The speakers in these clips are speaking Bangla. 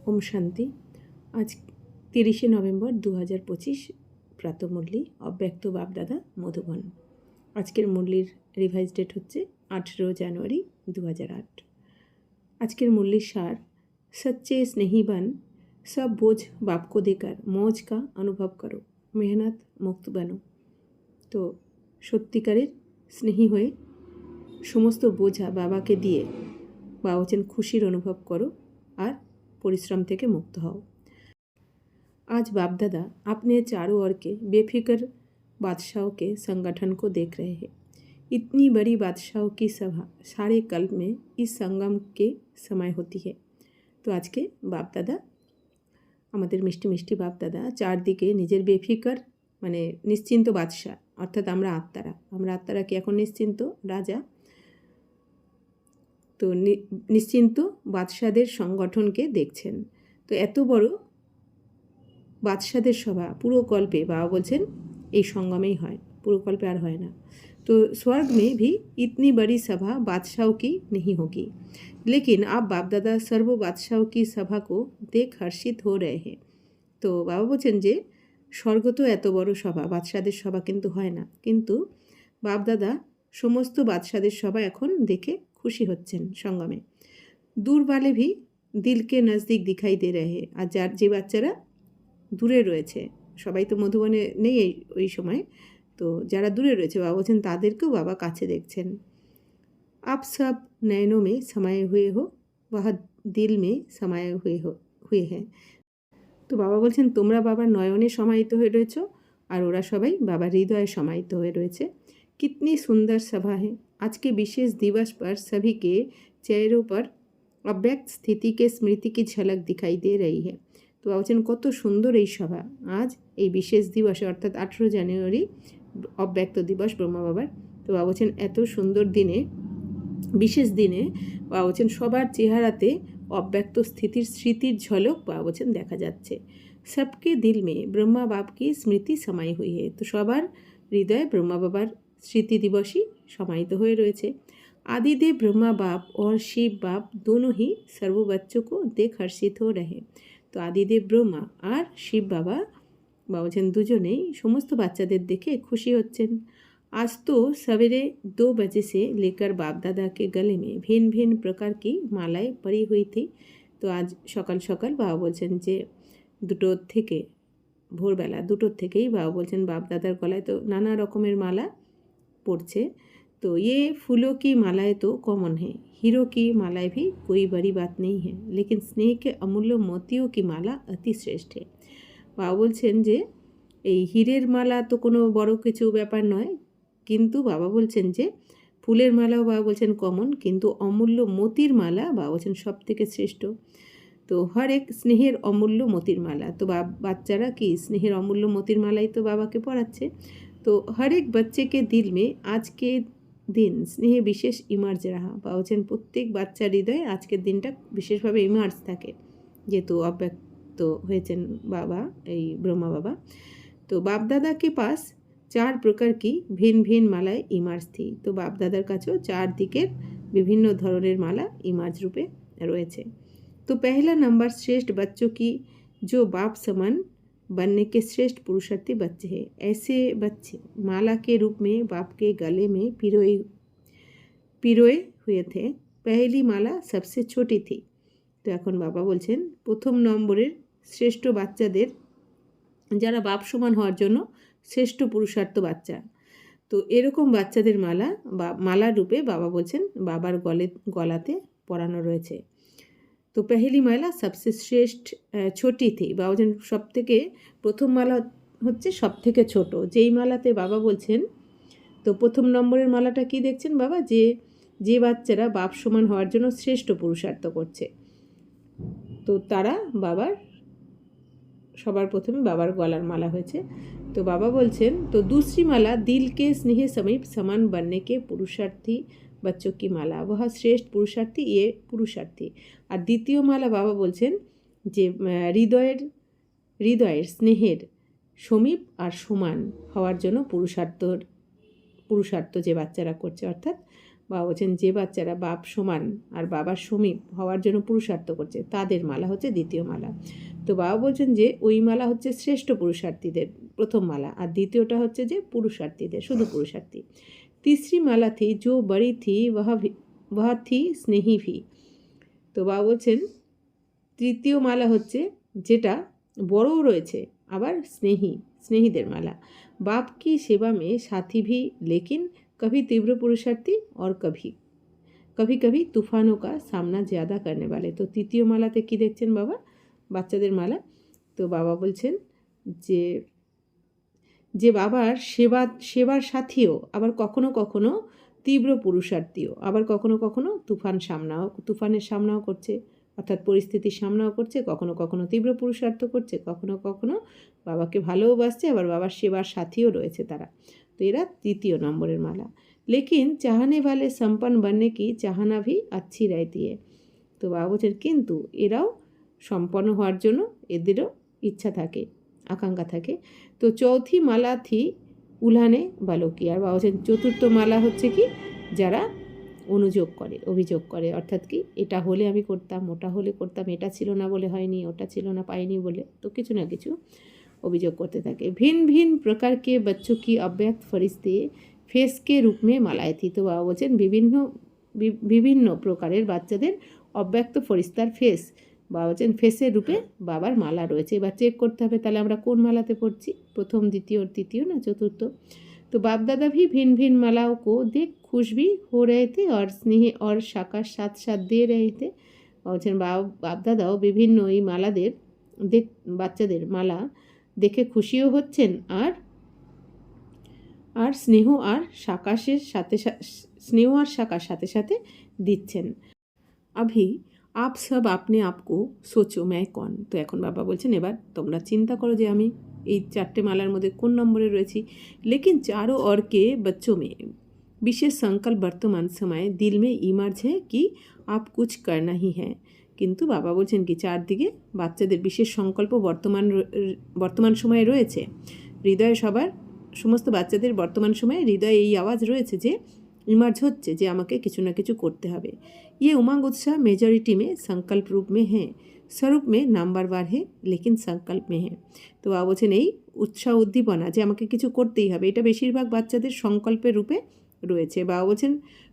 ওম শান্তি। আজ 30শে নভেম্বর 2025 প্রাতঃমুরলি অব্যক্ত বাপদাদা মধুবন। আজকের মুরলির রিভাইজ ডেট হচ্ছে 18 জানুয়ারি 2008। আজকের মুরলির সার, सच्चे स्नेही बन, सब बोझ बाप को देकर मौज का अनुभव करो, मेहनत मुक्त बनो। তো সত্যিকারের স্নেহী হয়ে সমস্ত বোঝা বাবাকে দিয়ে বা বলছেন খুশির অনুভব করো আর परिश्रम থেকে मुक्त हो। आज बाप दादा अपने चारों ओर के बेफिक्र बादशाहों के संगठन को देख रहे हैं। इतनी बड़ी बादशाहों की सभा सारे कल्प में इस संगम के समय होती है। तो आज के बाप दादा আমাদের মিষ্টি মিষ্টি বাপ দাদা চারদিকে নিজের বেফিকর মানে নিশ্চিন্ত বাদশা, অর্থাৎ আমরা আত্মারা কি এখন নিশ্চিন্ত রাজা। তো নিশ্চিন্ত বাদশাদের সংগঠনকে দেখছেন। তো এত বড় বাদশাদের সভা পুরো কল্পে বাবা বলছেন এই সঙ্গমেই হয়, পুরো কল্পে আর হয় না। तो स्वर्ग में भी इतनी बड़ी सभा बादशाहों की नहीं होगी, लेकिन आप बाप दादा सर्व बादशाहों की सभा को देख हर्षित हो रहे हैं। तो बाबा বলছেন যে স্বর্গ তো এত বড় সভা, বাদশাদের সভা কিন্তু হয় না, কিন্তু বাপ দাদা সমস্ত বাদশাদের সভা এখন দেখে খুশি হচ্ছেন সঙ্গমে। दूर वाले भी दिल के नज़दीक दिखाई दे रहे हैं। আর যার যে বাচ্চারা দূরে রয়েছে, সবাই তো মধুবনে নেই ওই সময়, তো যারা দূরে রয়েছে বাবা বলছেন তাদেরকেও বাবা কাছে দেখছেন। आप सब नयनों में समाये हुए हो, वह दिल में समाये हुए हैं। তো বাবা বলছেন তোমরা বাবার নয়নে সমাহিত হয়ে রয়েছ আর ওরা সবাই বাবার হৃদয়ে সমাহিত হয়ে রয়েছে। कितनी सुंदर सभा है। आज के विशेष दिवस पर सभी के चेहरों पर अव्यक्त स्थिति के स्मृति की झलक दिखाई दे रही है। তো বাবা বলছেন কত সুন্দর এই সভা। আজ এই বিশেষ দিবসে অর্থাৎ 18 জানুয়ারি অব্যক্ত দিবস ব্রহ্মা বাবার। তো বাবা বলছেন এত সুন্দর দিনে, বিশেষ দিনে বাবা বলছেন সবার চেহারাতে অব্যক্ত স্মৃতির ঝলক বাবা বলছেন দেখা যাচ্ছে। সবকে দিল মে ব্রহ্মা বাপ কি স্মৃতি সমাই হুই হে। তো সবার হৃদয়ে ব্রহ্মা বাবার স্মৃতি দিবসই সমাহিত হয়ে রয়েছে। आदिदेव ब्रह्मा बाप और शिव बाप दोनों ही सर्व बच्चों को देख हर्षित हो रहे। तो आदिदेव ब्रह्मा আর শিব বাবা বলছেন দুজনেই সমস্ত বাচ্চাদের দেখে খুশি হচ্ছেন। आज तो सवेरे 2 बजे से लेकर बाप दादा के गले में भिन्न भिन्न प्रकार की मालाएं पड़ी हुई थी। তো আজ সকাল সকাল বাবা বলছেন যে দুটোর থেকে ভোরবেলা দুটোর থেকেই বাবা বলছেন বাপ দাদার গলায় তো নানা রকমের মালা পড়ছে। तो ये फूलों की मालाएं तो कॉमन है, हीरो की मालाएं भी कोई बड़ी बात नहीं है, लेकिन स्नेह के अमूल्य मोतियों की माला अति श्रेष्ठ है। বাবা বলছেন যে এই হীরের মালা তো কোনো বড় কিছু ব্যাপার নয়, কিন্তু বাবা বলছেন যে ফুলের মালাও বাবা বলছেন কমন, কিন্তু অমূল্য মতির মালা বাবা বলছেন সব থেকে শ্রেষ্ঠ। তো হর এক স্নেহের অমূল্য মতির মালা। তো বাচ্চারা কি স্নেহের অমূল্য মতির মালাই তো বাবাকে পড়াচ্ছে। তো হর এক बच्चे के दिल में आज के দিন স্নেহে বিশেষ ইমার্জ রাহা। বা বলছেন প্রত্যেক বাচ্চার হৃদয়ে আজকের দিনটা বিশেষভাবে ইমার্জ থাকে, যেহেতু অব্যক্ত হয়েছেন বাবা এই ব্রহ্মা বাবা। তো বাপ দাদা কে পাস 4 প্রকার কি ভিন্ন ভিন্ন মালায় ইমার্জ থি। তো বাপ দাদার কাছেও 4 দিকের বিভিন্ন ধরনের মালা ইমার্জ রূপে রয়েছে। তো पहला नंबर श्रेष्ठ बच्चों की जो बाप समान बनने के श्रेष्ठ पुरुषार्थी बच्चे हैं। ऐसे बच्चे माला के रूप में बाप के गले में पिरोए हुए थे। पहली माला सबसे छोटी थी। তো এখন বাবা বলছেন প্রথম নম্বরের শ্রেষ্ঠ বাচ্চাদের, যারা বাপ সমান হওয়ার জন্য শ্রেষ্ঠ পুরুষার্থ বাচ্চা, তো এরকম বাচ্চাদের মালা বা মালার রূপে বাবা বলছেন বাবার গলাতে পরানো রয়েছে। তো पहली माला सबसे श्रेष्ठ छोटी थी। বাবা বলছেন সব থেকে প্রথম মালা হচ্ছে সব থেকে ছোট, যেই মালাতে বাবা বলছেন। তো প্রথম নম্বরের মালাটা কি দেখছেন বাবা, যে বাচ্চারা বাপ সমান হওয়ার জন্য শ্রেষ্ঠ পুরুষার্থ করছে, তো তারা বাবার সবার প্রথমে বাবার গলার মালা হয়েছে। তো বাবা বলছেন তো दूसरी माला दिल के स्नेह समीप समान बनने के पुरुषार्थी बच्चों की माला, वह श्रेष्ठ पुरुषार्थी ये पुरुषार्थी। আর দ্বিতীয় মালা বাবা বলছেন যে হৃদয়ের স্নেহের সমীপ আর সমান হওয়ার জন্য পুরুষার্থ যে বাচ্চারা করছে, অর্থাৎ বাবা বলছেন যে বাচ্চারা বাপ সমান আর বাবার সমীপ হওয়ার জন্য পুরুষার্থ করছে তাদের মালা হচ্ছে দ্বিতীয় মালা। তো বাবা বলছেন যে ওই মালা হচ্ছে শ্রেষ্ঠ পুরুষার্থীদের প্রথম মালা, আর দ্বিতীয়টা হচ্ছে যে পুরুষার্থীদের, শুধু পুরুষার্থী। तीसरी माला थी जो बड़ी थी वह थी स्नेही भी। তো বাবা বলছেন তৃতীয় মালা হচ্ছে যেটা বড়ও রয়েছে আবার স্নেहीদের माला। बाप की सेवा में साथी भी, लेकिन कभी तीव्र पुरुषार्थी और कभी कभी तूफानों का सामना ज़्यादा करने वाले। तो তৃতীয় মালাতে কি দেখছেন বাবা? বাচ্চাদের মালা। তো বাবা বলছেন যে যে বাবার সেবার সাথীও, আবার কখনো কখনো তীব্র পুরুষার্থীও, আবার কখনো কখনো তুফানের সামনাও করছে, অর্থাৎ পরিস্থিতির সামনাও করছে, কখনো কখনো তীব্র পুরুষার্থ করছে, কখনো কখনো বাবাকে ভালোবাসছে, আবার বাবার সেবার সাথীও রয়েছে তারা। তো এরা তৃতীয় নম্বরের মালা। লেকিন চাহানে वाले संपन्न बनने की चाहना भी अच्छी रहती है। তো বাবা বলছেন কিন্তু এরাও সম্পন্ন হওয়ার জন্য এদেরও ইচ্ছা থাকে, আকাঙ্ক্ষা থাকে। তো চৌথি মালা থি উলানে বালকি। আর বাবা বলছেন চতুর্থ মালা হচ্ছে কি যারা অভিযোগ করে, অর্থাৎ কি এটা হলে আমি করতাম, ওটা হলে করতাম, এটা ছিল না বলে হয়নি, ওটা ছিল না পাইনি বলে, তো কিছু না কিছু অভিযোগ করতে থাকে। ভিন্ন ভিন্ন প্রকার কে बच्चों की अव्यक्त फरिश्ते फेस के रूप में मालाएं थी। তো বাবা বলছেন বিভিন্ন প্রকারের বাচ্চাদের অব্যক্ত ফরিস্তার ফেস, বাবা বলছেন ফেসের রূপে বাবার মালা রয়েছে। এবার চেক করতে হবে তাহলে আমরা কোন মালাতে পড়ছি, প্রথম, দ্বিতীয়, তৃতীয় না চতুর্থ। तो बाप दादा भी भिन्न भिन्न मालाओं को देख खुश भी हो रहे थे और स्नेह और शाखा साथ साथ दे रहे थे। বলছেন বাপ দাদাও বিভিন্ন এই মালাদের বাচ্চাদের মালা দেখে খুশিও হচ্ছেন আর স্নেহ আর শাখার সাথে সাথে দিচ্ছেন। अभी आप सब अपने आप को सोचो मैं कौन। তো এখন বাবা বলছেন এবার তোমরা চিন্তা করো যে আমি এই চারটে মালার মধ্যে কোন নম্বরে রয়েছি। लेकिन चारों ओर के बच्चों में विशेष संकल्प वर्तमान समय दिल में इमर्ज है कि आप कुछ करना ही है। কিন্তু বাবা বলছেন কি চারদিকে বাচ্চাদের বিশেষ সংকল্প বর্তমান সময়ে রয়েছে। হৃদয়ে সমস্ত বাচ্চাদের বর্তমান সময়ে হৃদয়ে এই আওয়াজ রয়েছে যে ইমার্জ হচ্ছে যে আমাকে কিছু না কিছু করতে হবে। ये उमंग उत्साह मेजॉरिटी में संकल्प रूप में है, स्वरूप में नंबरवार है, लेकिन संकल्प में है। তো বাবা বলছেন এই উৎসাহ উদ্দীপনা যে আমাকে কিছু করতেই হবে এটা বেশিরভাগ বাচ্চাদের সংকল্পের রূপে রয়েছে। বাবা বলছেন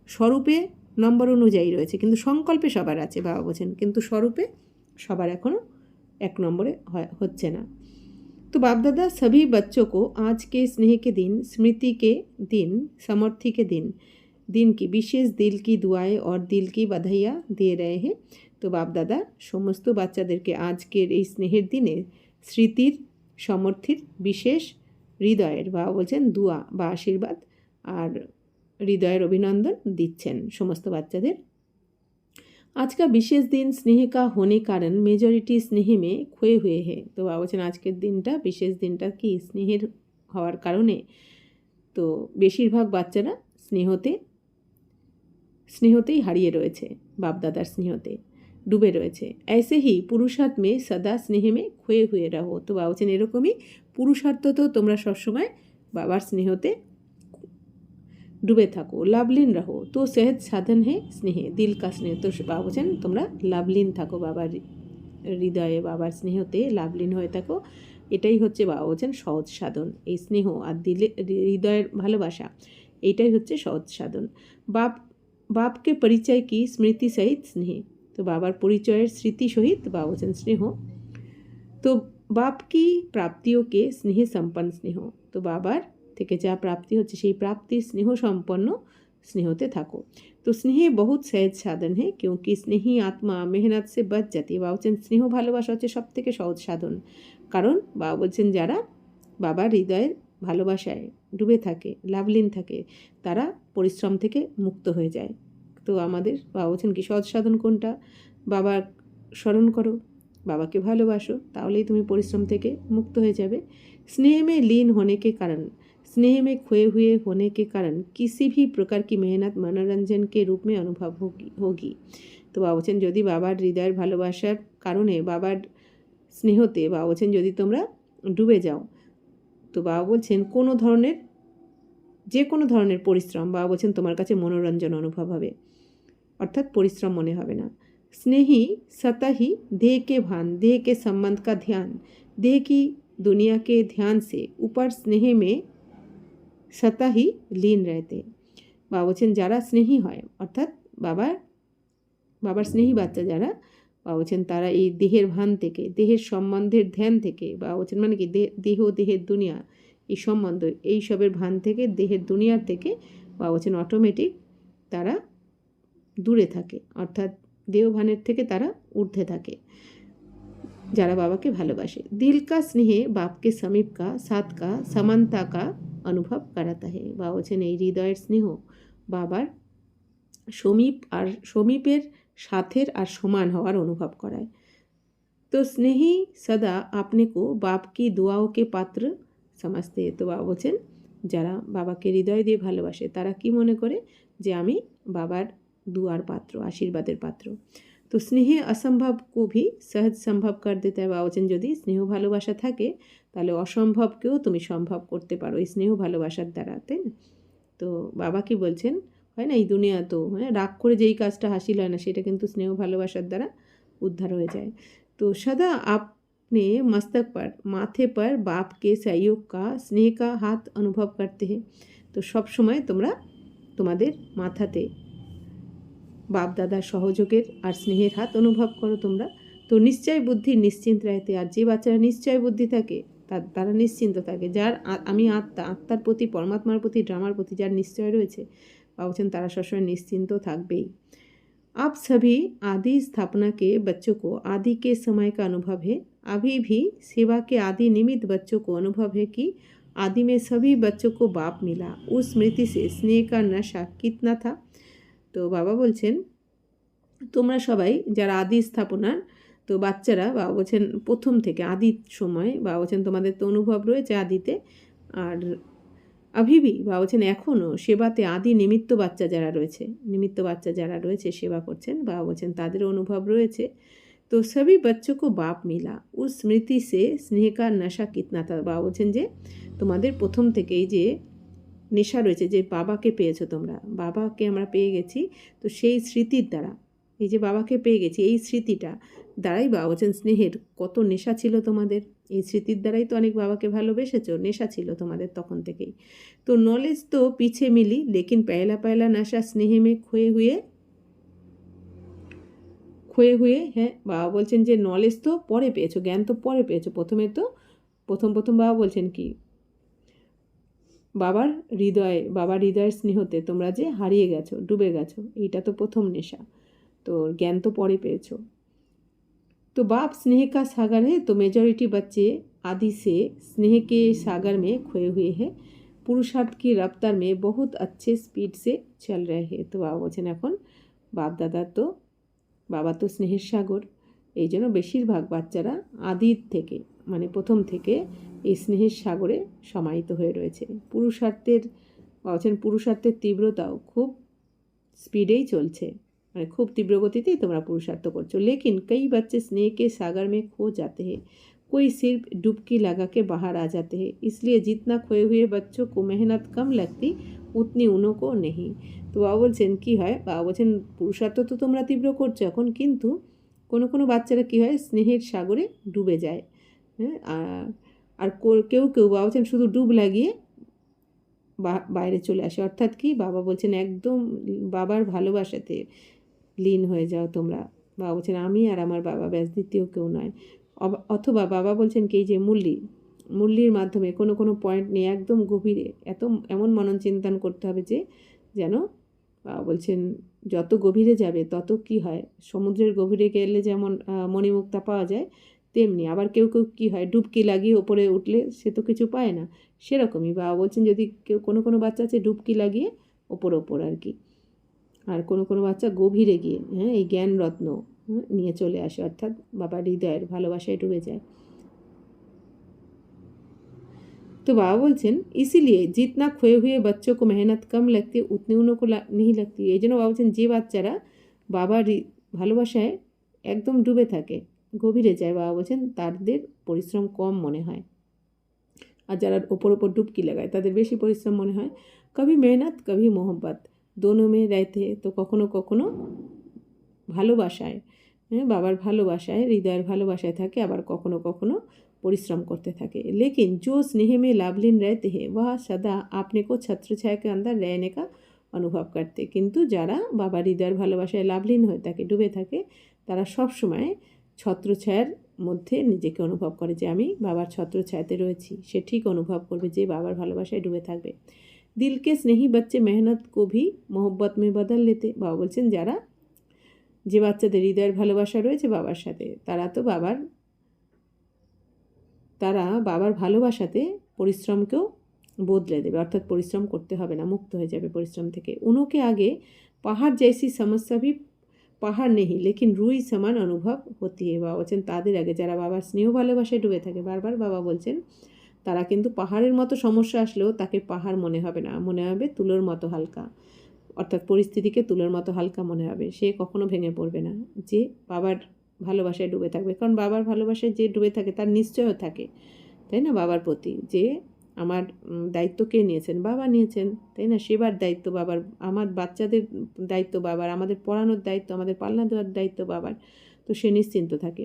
স্বরূপে নম্বর অনুযায়ী রয়েছে, কিন্তু সংকল্পে সবার আছে। বাবা বলছেন কিন্তু স্বরূপে সবার এখনও এক নম্বরে হচ্ছে না। तो बाप दादा सभी बच्चों को आज के स्नेह के दिन, स्मृति के दिन, समर्थी के दिन की विशेष दिल की दुआएं और दिल की बधाइयाँ दे रहे हैं। तो बाप दादा समस्त বাচ্চাদেরকে আজকের এই স্নেহের দিনে স্মৃতির সমর্থির বিশেষ হৃদয়ের বাবা বলছেন দুয়া বা আশীর্বাদ আর হৃদয়ের অভিনন্দন দিচ্ছেন সমস্ত বাচ্চাদের। आज का विशेष दिन स्नेह का होने कारण मेजॉरिटी स्नेह में खोए हुए है। তো বাবা বলছেন আজকের দিনটা বিশেষ দিনটা কি স্নেহের হওয়ার কারণে তো বেশিরভাগ বাচ্চারা স্নেহতেই হারিয়ে রয়েছে, বাপদাদার স্নেহতে ডুবে রয়েছে। ऐसे ही पुरुषार्थ में सदा स्नेह में खोए हुए रहो। তো বাবা বলছেন এরকমই পুরুষার্থ তো তোমরা সবসময় বাবার স্নেহতে ডুবে থাকো, লাভলীন রাহো। তো সেহত সাধন হে স্নেহে দিল কা স্নেহ। তো বাবা বলছেন তোমরা লাভলীন থাকো, বাবার হৃদয়ে বাবার স্নেহতে লাভলীন হয়ে থাকো, এটাই হচ্ছে বাবা বলছেন সহজ সাধন। এই স্নেহ আর দিলে হৃদয়ের ভালোবাসা এইটাই হচ্ছে সহজ সাধন। বাপকে পরিচয় কি স্মৃতি সহিত স্নেহ। তো বাবার পরিচয়ের স্মৃতি সহিত বাবা বলছেন স্নেহ। তো বাপ কি প্রাপ্তিওকে স্নেহে সম্পন্ন স্নেহ। তো বাবার থেকে যা প্রাপ্তি হচ্ছে সেই প্রাপ্তির স্নেহ সম্পন্ন স্নেহতে থাকো। তো স্নেহে বহুত সহজ সাধন হে क्योंकि স্নেহী আত্মা মেহনত সে বাঁচ জাতি। বাবা বলছেন স্নেহ ভালোবাসা হচ্ছে সব থেকে সহজ সাধন, কারণ বাবা বলছেন যারা বাবার হৃদয়ের ভালোবাসায় ডুবে থাকে, লাভলীন থাকে, তারা পরিশ্রম থেকে মুক্ত হয়ে যায়। তো আমাদের বাবা বলছেন কি সহজ সাধন কোনটা? বাবা স্মরণ করো, বাবাকে ভালোবাসো, তাহলেই তুমি পরিশ্রম থেকে মুক্ত হয়ে যাবে। स्नेह में लीन होने के कारण, स्नेह में खोए हुए होने के कारण किसी भी प्रकार की मेहनत मनोरंजन के रूप में अनुभव होगी। তো বাবা বলছেন যদি বাবার হৃদয়ের ভালোবাসার কারণে বাবার স্নেহতে বাবা বলছেন যদি তোমরা ডুবে যাও, তো বাবা বলছেন কোনো ধরনের যে কোনো ধরনের পরিশ্রম, বাবা বলছেন তোমার কাছে মনোরঞ্জন অনুভব হবে, অর্থাৎ পরিশ্রম মনে হবে না। स्नेही सतही देह के भान, देह के संबंध का ध्यान, देह की दुनिया के ध्यान से ऊपर स्नेह में सतही लीन रहते। বাবা বলছেন যারা স্নেহী হয়, অর্থাৎ বাবার স্নেহী বাচ্চা যারা, বাবা বলছেন তারা এই দেহের ভান থেকে, দেহের সম্বন্ধের ধ্যান থেকে, বাবা বলছেন মানে কি দেহ, দেহের দুনিয়া, এই সম্বন্ধ, এই সবের ভান থেকে, দেহের দুনিয়ার থেকে বাবা বলছেন অটোমেটিক তারা দূরে থাকে, অর্থাৎ দেহভানের থেকে তারা ঊর্ধ্বে থাকে যারা বাবাকে ভালোবাসে। দিল কা স্নেহে বাপকে সমীপ কা সাথ কা সমানতা কা অনুভব করাতা হে। বাবা বলছেন এই হৃদয়ের স্নেহ বাবার সমীপের সাথের আর সমান হওয়ার অনুভব করায়। তো স্নেহী সদা আপনি কো বাপ কি দোয়াও কে পাত্র সমঝতে। তো বাবা বলছেন যারা বাবাকে হৃদয় দিয়ে ভালোবাসে তারা কি মনে করে যে আমি বাবার দুয়ার পাত্র, আশীর্বাদের পাত্র। তো স্নেহে অসম্ভব কো ভি সহজ সম্ভব কর দিতে হয়। বাবা বলছেন যদি স্নেহ ভালোবাসা থাকে তাহলে অসম্ভবকেও তুমি সম্ভব করতে পারো এই স্নেহ ভালোবাসার দ্বারা, তাই না? তো বাবা কি বলছেন, হয় না এই দুনিয়া তো হ্যাঁ রাগ করে যেই কাজটা হাসিল হয় না, সেটা কিন্তু স্নেহ ভালোবাসার দ্বারা উদ্ধার হয়ে যায়। तो सदा अपने मस्तक पर, माथे पर बाप के सहयोग का, स्नेह का हाथ अनुभव करते हैं। तो सब समय তোমরা তোমাদের মাথাতে বাপ দাদার সহযোগের আর স্নেহের হাত অনুভব করো তোমরা। তো নিশ্চয় বুদ্ধি নিশ্চিন্ত রাখতে, আর যে বাচ্চারা নিশ্চয় বুদ্ধি থাকে তারা নিশ্চিন্ত থাকে। যার আমি আত্মার প্রতি, পরমাত্মার প্রতি, ড্রামার প্রতি যার নিশ্চয় রয়েছে, বলছেন তারা সবসময় নিশ্চিন্ত থাকবেই। आप सभी आदि स्थापना के बच्चों को आदि के समय का अनुभव है। अभी भी सेवा के आदि निमित्त बच्चों को अनुभव है कि आदि में सभी बच्चों को बाप मिला। उस स्मृति से स्नेह का नशा कितना था। तो बाबा बोलছেন তোমরা সবাই যারা আদি স্থাপনার তো বাচ্চারা, বাবা বলছেন প্রথম থেকে আদির সময়, বাবা বলছেন তোমাদের তো অনুভব রয়েছে আদিতে, আর अभी বাবা বলছেন এখনও সেবাতে আদি নিমিত্ত বাচ্চা যারা রয়েছে সেবা করছেন, বাবা বলছেন তাদের অনুভব রয়েছে। তো সবই बच्चों को बाप मिला, उस स्मृति से स्नेह का नशा कितना था। বাবা বলছেন যে তোমাদের প্রথম থেকেই যে নেশা রয়েছে, যে বাবাকে পেয়েছো তোমরা, বাবাকে আমরা পেয়ে গেছি, তো সেই স্মৃতির দ্বারা, এই যে বাবাকে পেয়ে গেছি এই স্মৃতিটা দ্বারাই বাবা বলছেন স্নেহের কত নেশা ছিল তোমাদের, এই স্মৃতির দ্বারাই তো অনেক বাবাকে ভালোবেসেছো, নেশা ছিল তোমাদের তখন থেকেই। তো নলেজ তো পিছে মিলি, লেকিন পহলা পহলা নশা স্নেহে মে খোয়ে হুয়ে। হ্যাঁ, বাবা বলছেন যে নলেজ তো পরে পেয়েছো, জ্ঞান তো পরে পেয়েছো, প্রথম বাবা বলছেন কি বাবার হৃদয়ের স্নেহতে তোমরা যে হারিয়ে গেছো, ডুবে গেছো, এইটা তো প্রথম নেশা, তো জ্ঞান তো পরে পেয়েছো। तो बाप स्नेह का सागर है, तो मेजॉरिटी बच्चे आदि से स्नेह के सागर में खोए हुए हैं, पुरुषार्थ की रफ्तार में बहुत अच्छे स्पीड से चल रहे हैं। तो बाबा বলছেন এখন বাবা তো স্নেহের সাগর, এই জন্য বেশিরভাগ বাচ্চারা আদির থেকে মানে প্রথম থেকে এই স্নেহের সাগরে সমাহিত হয়ে রয়েছে। পুরুষার্থের তীব্রতাও খুব স্পিডেই চলছে, মানে খুব তীব্র গতিতেই তোমরা পুরুষার্থ করছো। लेकिन कई बच्चे स्नेह के सागर में खो जाते हैं, कोई सिर्फ डुबकी लगा के बाहर आ जाते हैं, इसलिए जितना खोए हुए बच्चों को मेहनत कम लगती उतनी उन्हों को नहीं। তো বাবা বলছেন কী হয়, বাবা বলছেন পুরুষার্থ তো তোমরা তীব্র করছো এখন, কিন্তু কোনো বাচ্চারা কী হয় স্নেহের সাগরে ডুবে যায়। হ্যাঁ, আর কেউ বাবা বলছেন শুধু ডুব লাগিয়ে বাইরে চলে আসে, অর্থাৎ কি বাবা বলছেন একদম বাবার ভালোবাসাতে লীন হয়ে যাও তোমরা। বাবা বলছেন আমি আর আমার বাবা, ব্যাস দ্বিতীয় কেউ নয়। অথবা বাবা বলছেন কি যে মুরলির মাধ্যমে কোনো পয়েন্ট নিয়ে একদম গভীরে এমন মনন চিন্তন করতে হবে যে যেন বাবা বলছেন যত গভীরে যাবে তত কি হয়, সমুদ্রের গভীরে গেলে যেমন মণিমুক্তা পাওয়া যায়, তেমনি আবার কেউ কী হয় ডুবকি লাগিয়ে ওপরে উঠলে সে তো কিছু পায় না, সেরকমই বাবা বলছেন যদি কেউ কোনো বাচ্চা আছে ডুবকি লাগিয়ে ওপর আর কি, আর কোনো বাচ্চা গভীরে গিয়ে হ্যাঁ এই জ্ঞান রত্ন নিয়ে চলে আসে, অর্থাৎ বাবার হৃদয়ের ভালোবাসায় ডুবে যায়। तो बाबा बोलছেন इसीलिए जितना खोए हुए बच्चों को मेहनत कम लगती है उतनी उन्हों को नहीं लगती। এই জন্য বাবা বলছেন যে বাচ্চারা বাবার ভালোবাসায় একদম ডুবে থাকে, গভীরে যায়, বাবা বলছেন তাদের পরিশ্রম কম মনে হয়। আর যারা ওপর ওপর ডুবকি লাগায় তাদের বেশি পরিশ্রম মনে হয়। কভি মেহনত কভি মোহব্বত দোনো মে রহতে, তো কখনো কখনো ভালোবাসায়, বাবার ভালোবাসায়, হৃদয়ের ভালোবাসায় থাকে, আবার কখনো কখনো परिश्रम करते থাকে। लेकिन जो स्नेह में लाभलीन रहते हैं वह सदा अपने को छत्र छाया के अंदर रहने का অনুভব করতে, কিন্তু যারা বাবার হৃদয়ের ভালোবাসায় লাভলীন হয়ে থাকে, ডুবে থাকে, তারা সবসময় ছত্রছায়ার মধ্যে নিজেকে অনুভব করে যে আমি বাবার ছত্রছায়াতে রয়েছি। সে ঠিক অনুভব করবে যে বাবার ভালোবাসায় ডুবে থাকবে। দিল কে স্নেহী বাচ্চে মেহনত কো ভি মোহব্বত মে বদল লেতে, বাবা বলছেন যারা, যে বাচ্চাদের হৃদয়ের ভালোবাসা রয়েছে বাবার সাথে, তারা বাবার ভালোবাসাতে পরিশ্রমকেও বদলে দেবে, অর্থাৎ পরিশ্রম করতে হবে না, মুক্ত হয়ে যাবে পরিশ্রম থেকে। উনোকে আগে পাহাড় জैसी সমস্যা ভি পাহাড় নেই লেকিন রুই সমান অনুভব হতি है। বাবা বলছেন তাদের আগে যারা বাবার স্নেহ ভালোবাসায় ডুবে থাকে, বারবার বাবা বলছেন, তারা কিন্তু পাহাড়ের মতো সমস্যা আসলেও তাকে পাহাড় মনে হবে না, মনে হবে তুলোর মতো হালকা, অর্থাৎ পরিস্থিতিকে তুলোর মতো হালকা মনে হবে। সে কখনো ভেঙে পড়বে না যে বাবার ভালোবাসায় ডুবে থাকবে, কারণ বাবার ভালোবাসায় যে ডুবে থাকে তার নিশ্চয়ও থাকে, তাই না, বাবার প্রতি, যে আমার দায়িত্ব কে নিয়েছেন, বাবা নিয়েছেন, তাই না, সেবার দায়িত্ব বাবার, আমার বাচ্চাদের দায়িত্ব বাবার, আমাদের পড়ানোর দায়িত্ব, আমাদের পালনা দেওয়ার দায়িত্ব বাবার, তো সে নিশ্চিন্ত থাকে।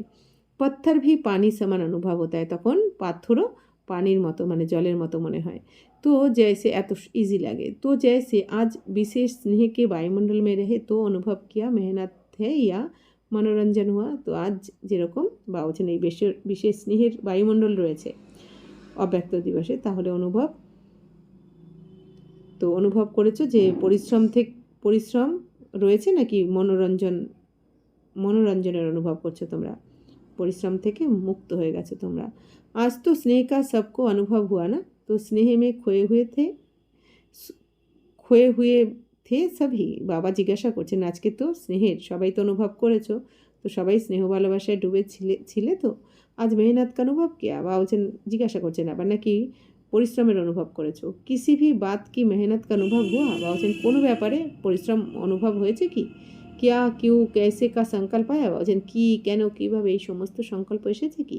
পত্থর ভি পানি সমান অনুভব হতে হয়, তখন পাথরও পানির মতো মানে জলের মতো মনে হয়। তো जैसे এত ইজি লাগে, তো जैसे आज विशेष स्नेह के वायुमंडल में रहे तो अनुभव किया मेहनत है या মনোরঞ্জন হওয়া, তো আজ যেরকম বা বলছেন এই বিশেষ স্নেহের বায়ুমণ্ডল রয়েছে অব্যক্ত দিবসে, তাহলে অনুভব করেছো যে পরিশ্রম রয়েছে নাকি মনোরঞ্জনের অনুভব করছো তোমরা, পরিশ্রম থেকে মুক্ত হয়ে গেছো তোমরা। আজ তো স্নেহ কা সবকো অনুভব হুয়া না, তো স্নেহ মে খোয়ে হুয়ে থে সবই, বাবা জিজ্ঞাসা করছেন আজকে তো স্নেহের সবাই তো অনুভব করেছো, তো সবাই স্নেহ ভালোবাসায় ডুবে ছিলে তো আজ মেহনত কা অনুভব কিয়া, বাবা বলছেন, জিজ্ঞাসা করছেন আবার নাকি পরিশ্রমের অনুভব করেছো। কিসি ভি বাত কি মেহনত কা অনুভব হুয়া, বাবা বলছেন কোনো ব্যাপারে পরিশ্রম অনুভব হয়েছে কি, কিয়া কিউ कैसे কা সংকল্প আয়া, বাবা বলছেন কি কেন কীভাবে এই সমস্ত সংকল্প এসেছে কি।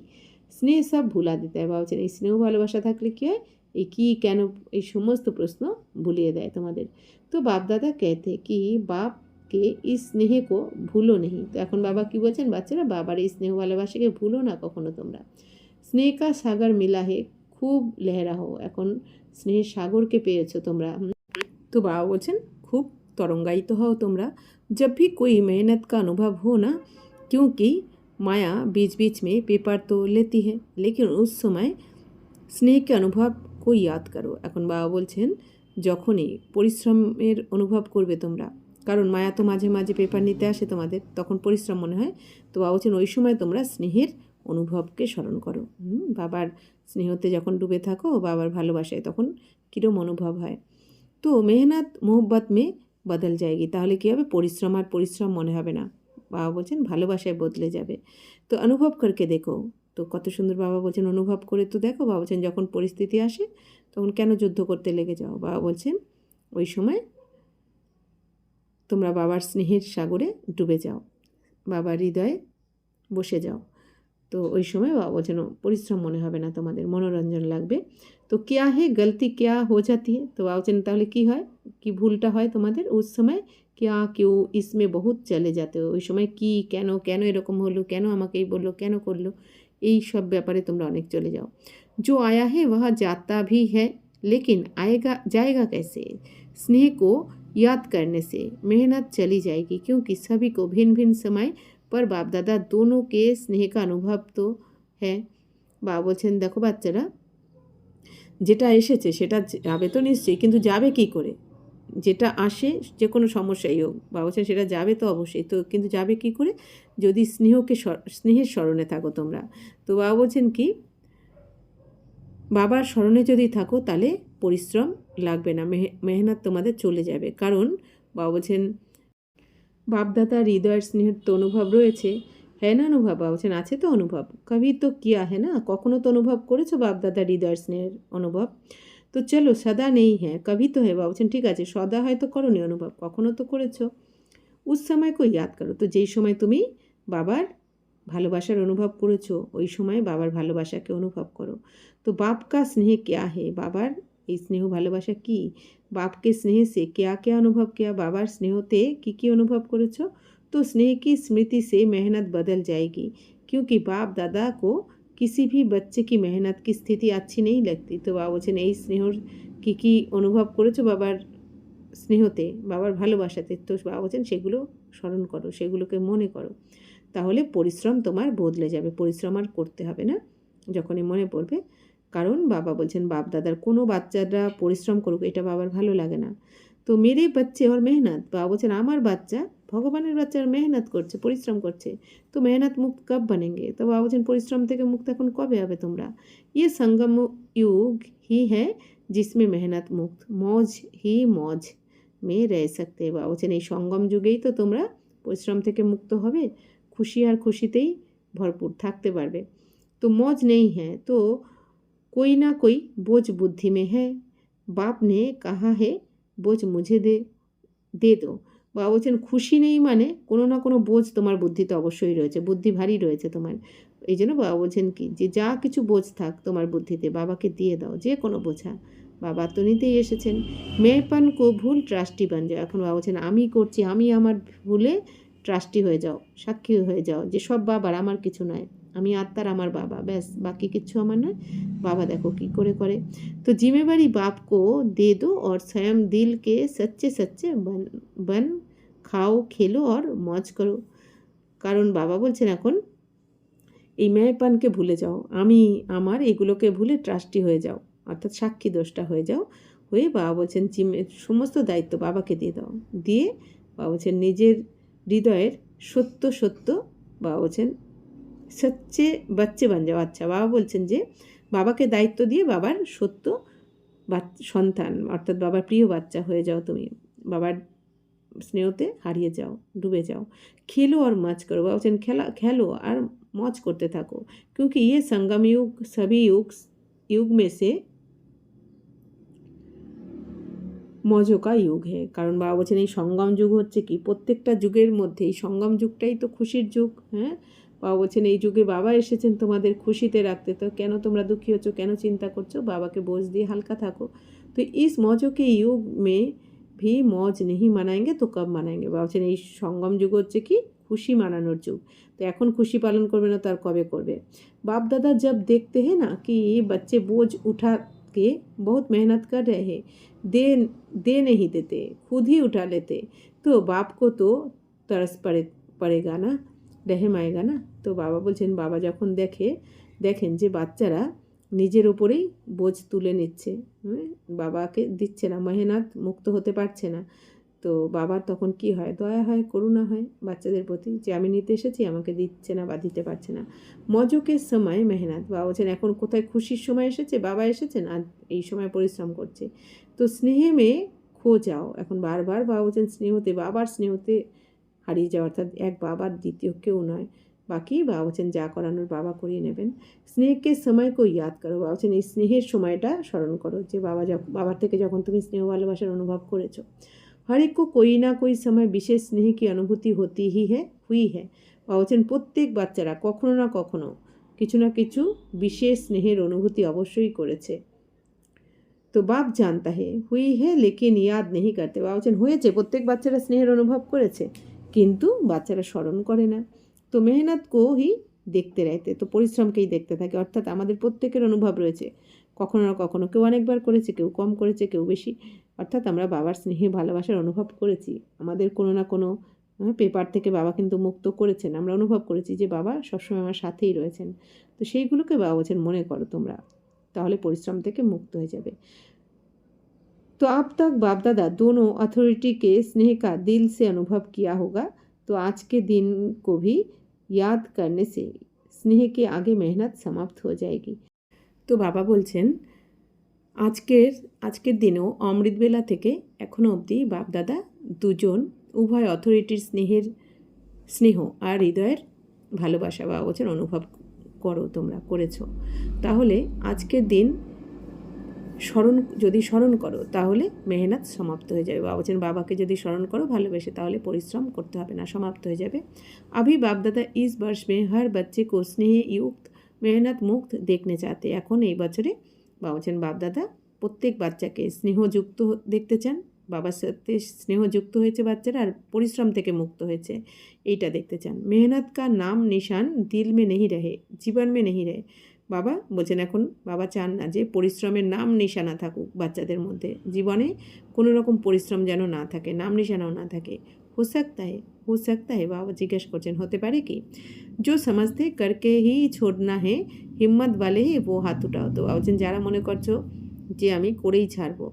স্নেহ সব ভুলা দিতে হয়, বাবা বলছেন এই স্নেহ ভালোবাসা থাকলে কী হয়, এই কী কেন এই সমস্ত প্রশ্ন ভুলিয়ে দেয় তোমাদের। তো বাপ দাদা कहते कि बाप के इस स्नेह को ভুলো नहीं, তো এখন বাবা কি বলছেন, বাচ্চারা বাবার এই স্নেহ ভালোবাসাকে ভুলো না কখনো তোমরা। স্নেহ কা সাগর মিলা হে খুব লেহরা হো, এখন স্নেহের সাগরকে পেয়েছো তোমরা, তো বাবা বলছেন খুব তরঙ্গায়িত হও তোমরা। जब भी कोई मेहनत का अनुभव हो ना, क्योंकि माया बीच बीच में पेपर तो लेती है, लेकिन उस समय স্নেহ কে অনুভব কো ইয়াদ করো, এখন বাবা বলছেন যখনই পরিশ্রমের অনুভব করবে তোমরা, কারণ মায়া তো মাঝে মাঝে পেপার নিতে আসে তোমাদের, তখন পরিশ্রম মনে হয়, তো বাবা বলছেন ওই সময় তোমরা স্নেহের অনুভবকে স্মরণ করো। বাবার স্নেহতে যখন ডুবে থাকো, বাবার ভালোবাসায়, তখন কীরকম অনুভব হয়। তো মেহনত মোহব্বত মে বদল যায়গি, তাহলে কী হবে, পরিশ্রম মনে হবে না, বাবা বলছেন ভালোবাসায় বদলে যাবে। তো অনুভব করকে দেখো, তো কত সুন্দর বাবা বলছেন অনুভব করে তো দেখো, বাবা বলছেন যখন পরিস্থিতি আসে তখন কেন যুদ্ধ করতে লেগে যাও, বাবা বলছেন ওই সময় তোমরা বাবার স্নেহের সাগরে ডুবে যাও, বাবার হৃদয়ে বসে যাও, তো ওই সময় বাবা বলছেন পরিশ্রম মনে হবে না তোমাদের, মনোরঞ্জন লাগবে। তো কেয়া হে গলতি কেয়া হো যাতি হে, তো বাবা বলছেন তাহলে কী হয়, কি ভুলটা হয় তোমাদের, উস সময় কেয়া কেউ ইসমে বহুত চলে যাতে, ওই সময় কি কেন এরকম হলো, কেন আমাকে এই বললো, কেন করলো, এই সব ব্যাপারে তোমরা অনেক চলে যাও। जो आया है वह जाता भी है, लेकिन जाएगा कैसे, स्नेह को याद करने से मेहनत चली जाएगी, क्योंकि सभी को भिन्न भिन्न समय पर बाप दादा दोनों के स्नेह का अनुभव तो है। বাবা বলছেন দেখো বাচ্চারা, যেটা এসেছে সেটা যাবে তো নিশ্চয়ই, কিন্তু যাবে কি করে, যেটা আসে যে কোনো সমস্যাই হোক, বাবা বলছেন সেটা যাবে তো অবশ্যই, তো কিন্তু যাবে কি করে, যদি স্নেহের স্মরণে থাকো তোমরা। তো বাবা বলছেন কি, বাবার স্মরণে যদি থাকো তাহলে পরিশ্রম লাগবে না, মেহনত তোমাদের চলে যাবে, কারণ বাবা বলছেন বাপদাদার হৃদয়ের স্নেহের তো অনুভব রয়েছে, হ্যাঁ না অনুভব, বাবা বলছেন আছে তো অনুভব, কবি তো কিয়া হ্যাঁ না, কখনো তো অনুভব করেছো বাপদাদার হৃদয়ের স্নেহের অনুভব। তো চলো সদা নেই হ্যাঁ কবি তো হ্যাঁ, বাবা বলছেন ঠিক আছে সদা হয়তো করোনি অনুভব, কখনো তো করেছো। উস সময় কো ইয়াদ করো, তো যেই সময় তুমি বাবার ভালোবাসার অনুভব করেছো, ওই সময় বাবার ভালোবাসাকে অনুভব করো। তো বাপ কা স্নেহ ক্যা হে, বাবার এই স্নেহ ভালোবাসা কি, বাপকে স্নেহ সে ক্যা ক্যা অনুভব কিয়া, বাবার স্নেহতে কি অনুভব করেছো। তো स्नेह की स्मृति से मेहनत बदल जाएगी, क्योंकि बाप दादा को किसी भी बच्चे की मेहनत की स्थिति अच्छी नहीं लगती। তো বাবা বলছেন এই স্নেহর কি অনুভব করেছো বাবার স্নেহতে, বাবার ভালোবাসাতে, তো বাবা বলছেন সেগুলো স্মরণ করো, সেগুলোকে মনে করো, তাহলে পরিশ্রম তোমার বদলে যাবে, পরিশ্রম আর করতে হবে না যখনই মনে পড়বে। কারণ বাবা বলছেন বাপ দাদার কোনো বাচ্চারা পরিশ্রম করুক এটা বাবার ভালো লাগে না। তো মেরে বাচ্চে ওর মেহনত, বাবা বলছেন আমার বাচ্চা ভগবানের বাচ্চার মেহনত করছে, পরিশ্রম করছে, তো মেহনত মুক্ত কব বনেঙ্গে। তো বাবা বলছেন পরিশ্রম থেকে মুক্ত এখন কবে হবে তোমরা। ইয়ে সঙ্গম युग ही है जिसमें मेहनत मुक्त मौज ही मौज में रह सकते। বাবা বলছেন এই সঙ্গম যুগেই তো তোমরা পরিশ্রম থেকে মুক্ত হবে, খুশি আর খুশিতেই ভরপুর থাকতে পারবে। তো मौज नहीं है तो कोई ना कोई बोझ बुद्धि में है, बाप ने कहा है बोझ मुझे দে দো। বাবা বলছেন খুশি নেই মানে কোনো না কোনো বোঝ তোমার বুদ্ধিতে অবশ্যই রয়েছে, বুদ্ধি ভারী রয়েছে তোমার। এই জন্য বাবা বলছেন কি যে যা কিছু বোঝ থাক তোমার বুদ্ধিতে বাবাকে দিয়ে দাও, যে কোনো বোঝা বাবা তো নিতেই এসেছেন। মেয়েপান কো ভুল ট্রাস্টি বান যাও, এখন বাবা বলছেন আমি করছি, আমি আমার ভুলে ট্রাস্টি হয়ে যাও, সাক্ষী হয়ে যাও যে সব বাবার, আমার কিছু নয়, আমি আত্মার আমার বাবা, ব্যাস বাকি কিচ্ছু আমার নয়। বাবা দেখো কি করে। तो जिम्मेवारी बाप को दे दो और स्वयं दिल के सच्चे सच्चे बन खाओ खेलो और मौज करो। কারণ বাবা বলছেন এখন এই মেয়েপানকে ভুলে যাও, আমি আমার এগুলোকে ভুলে ট্রাস্টি হয়ে যাও, অর্থাৎ সাক্ষী দোষটা হয়ে যাও, হয়ে বাবা বলছেন সমস্ত দায়িত্ব বাবাকে দিয়ে দাও, দিয়ে বাবা বলছেন নিজের হৃদয়ের সত্য বাবা বলছেন সচ্চে বাচ্চে বান যাও। আচ্ছা বাবা বলছেন যে বাবাকে দায়িত্ব দিয়ে বাবার সত্য সন্তান অর্থাৎ বাবার প্রিয় বাচ্চা হয়ে যাও, তুমি বাবার স্নেহতে হারিয়ে যাও, ডুবে যাও। খেলো আর মজ করো, বাবা বলছেন খেলো আর মজ করতে থাকো, क्योंकि ये संगम युग सभी युग में से মজো কা যুগ হে। কারণ বাবা বলছেন এই সঙ্গম যুগ হচ্ছে কি প্রত্যেকটা যুগের মধ্যে এই সঙ্গম যুগটাই তো খুশির যুগ। হ্যাঁ, বাবা বলছেন এই যুগে বাবা এসেছেন তোমাদের খুশিতে রাখতে, তো কেন তোমরা দুঃখী হচ্ছ, কেন চিন্তা করছো, বাবাকে বোঝ দিয়ে হালকা থাকো। তো ইস মজো কে যুগ মে ভি মজ নেহি মানাएंगे তো কব মানাएंगे। বাবা বলছেন এই সঙ্গম যুগ হচ্ছে কি খুশি মানানোর যুগ, তো এখন খুশি পালন করবে না তো আর কবে করবে। बाप दादा जब देखते हैं ना कि ये बच्चे बोझ उठा के बहुत मेहनत कर रहे हैं, दे नहीं देते, खुद ही उठा लेते, तो बाप को तो तरस पड़ेगा ना, रहम आएगा ना। তো বাবা বলছেন বাবা যখন দেখেন যে বাচ্চারা নিজের ওপরেই বোঝ তুলে নিচ্ছে, বাবাকে দিচ্ছে না, মেহনত মুক্ত হতে পারছে না, তো বাবার তখন কি হয়, দয়া হয়, করুণা হয় বাচ্চাদের প্রতি, যে আমি নিতে এসেছি আমাকে দিচ্ছে না বা দিতে পারছে না। মজকের সময় মেহনত, বাবা বলছেন এখন কোথায় খুশির সময় এসেছে, বাবা এসেছেন আর এই সময় পরিশ্রম করছে। তো স্নেহে মেয়ে খো যাও, এখন বারবার বাবা বলছেন স্নেহতে, বাবার স্নেহতে হারিয়ে যাও, অর্থাৎ এক বাবার দ্বিতীয় কেউ নয়, বাকি বাবা বলছেন যা করানোর বাবা করিয়ে নেবেন। স্নেহকে সময়কে ইয়াদ করো, বাবা বলছেন এই স্নেহের সময়টা স্মরণ করো, যে বাবার থেকে যখন তুমি স্নেহ ভালোবাসার অনুভব করেছো। हर एक को कोई ना कोई समय विशेष स्नेह की अनुभूति होती ही है हुई है। বাবা বলছেন প্রত্যেক বাচ্চারা কখনো না কখনো কিছু না কিছু বিশেষ স্নেহের অনুভূতি অবশ্যই করেছে। তো বাপ জানতা হে হুই হে লেকিন ইয়াদ নেই করতে, বাবা বলছেন হয়েছে, প্রত্যেক বাচ্চারা স্নেহের অনুভব করেছে কিন্তু বাচ্চারা স্মরণ করে না। তো মেহনত কো হি দেখতে রাইতে, তো পরিশ্রমকেই দেখতে থাকে, অর্থাৎ আমাদের প্রত্যেকের অনুভব রয়েছে, কখনো না কখনো কেউ অনেকবার করেছে, কেউ কম করেছে, কেউ বেশি, অর্থাৎ আমরা বাবার স্নেহে ভালোবাসার অনুভব করেছি, আমাদের কোনো না কোনো পেপার থেকে বাবা কিন্তু মুক্ত করেছেন, আমরা অনুভব করেছি যে বাবা সবসময় আমার সাথেই রয়েছেন। তো সেইগুলোকে বাবা বলছেন মনে করো তোমরা, তাহলে পরিশ্রম থেকে মুক্ত হয়ে যাবে। तो अब तक बाप दादा दोनों अथॉरिटी के स्नेह का दिल से अनुभव किया होगा, तो आज के दिन को भी याद करने से स्नेह के आगे मेहनत समाप्त हो जाएगी। তো বাবা বলছেন আজকের দিনেও অমৃতবেলা থেকে এখনও অবধি বাপদাদা দুজন উভয় অথরিটির স্নেহ আর হৃদয়ের ভালোবাসা বাবা বলছেন অনুভব করো, তোমরা করেছো, তাহলে আজকের দিন যদি স্মরণ করো তাহলে মেহনত সমাপ্ত হয়ে যাবে। বাবা বলছেন বাবাকে যদি স্মরণ করো ভালোবেসে তাহলে পরিশ্রম করতে হবে না, সমাপ্ত হয়ে যাবে। अभी बाप दादा इस वर्ष में हर बच्चे को स्नेह युक्त मेहनत मुक्त देखने चाहते। এখন এই বছরে বাবা বলছেন বাপ দাদা প্রত্যেক বাচ্চাকে স্নেহযুক্ত দেখতে চান, বাবার সাথে স্নেহযুক্ত হয়েছে বাচ্চারা আর পরিশ্রম থেকে মুক্ত হয়েছে এইটা দেখতে চান। মেহনত কা নাম নিশান দিল মে নেই রহে, জীবন মে নেই রহে। বাবা বলছেন এখন বাবা চান না যে পরিশ্রমের নাম নিশানা থাকুক বাচ্চাদের মধ্যে, জীবনে কোনো রকম পরিশ্রম যেন না থাকে, নাম নিশানাও না থাকে। हो सकता है বাবা জিজ্ঞেস করছেন হতে পারে কি? जो समझते करके ही छोड़ना है हिम्मत वाले ही वो हाथ उठाओ। তো বাবা বলছেন যারা মনে করছো যে আমি করেই ছাড়বো,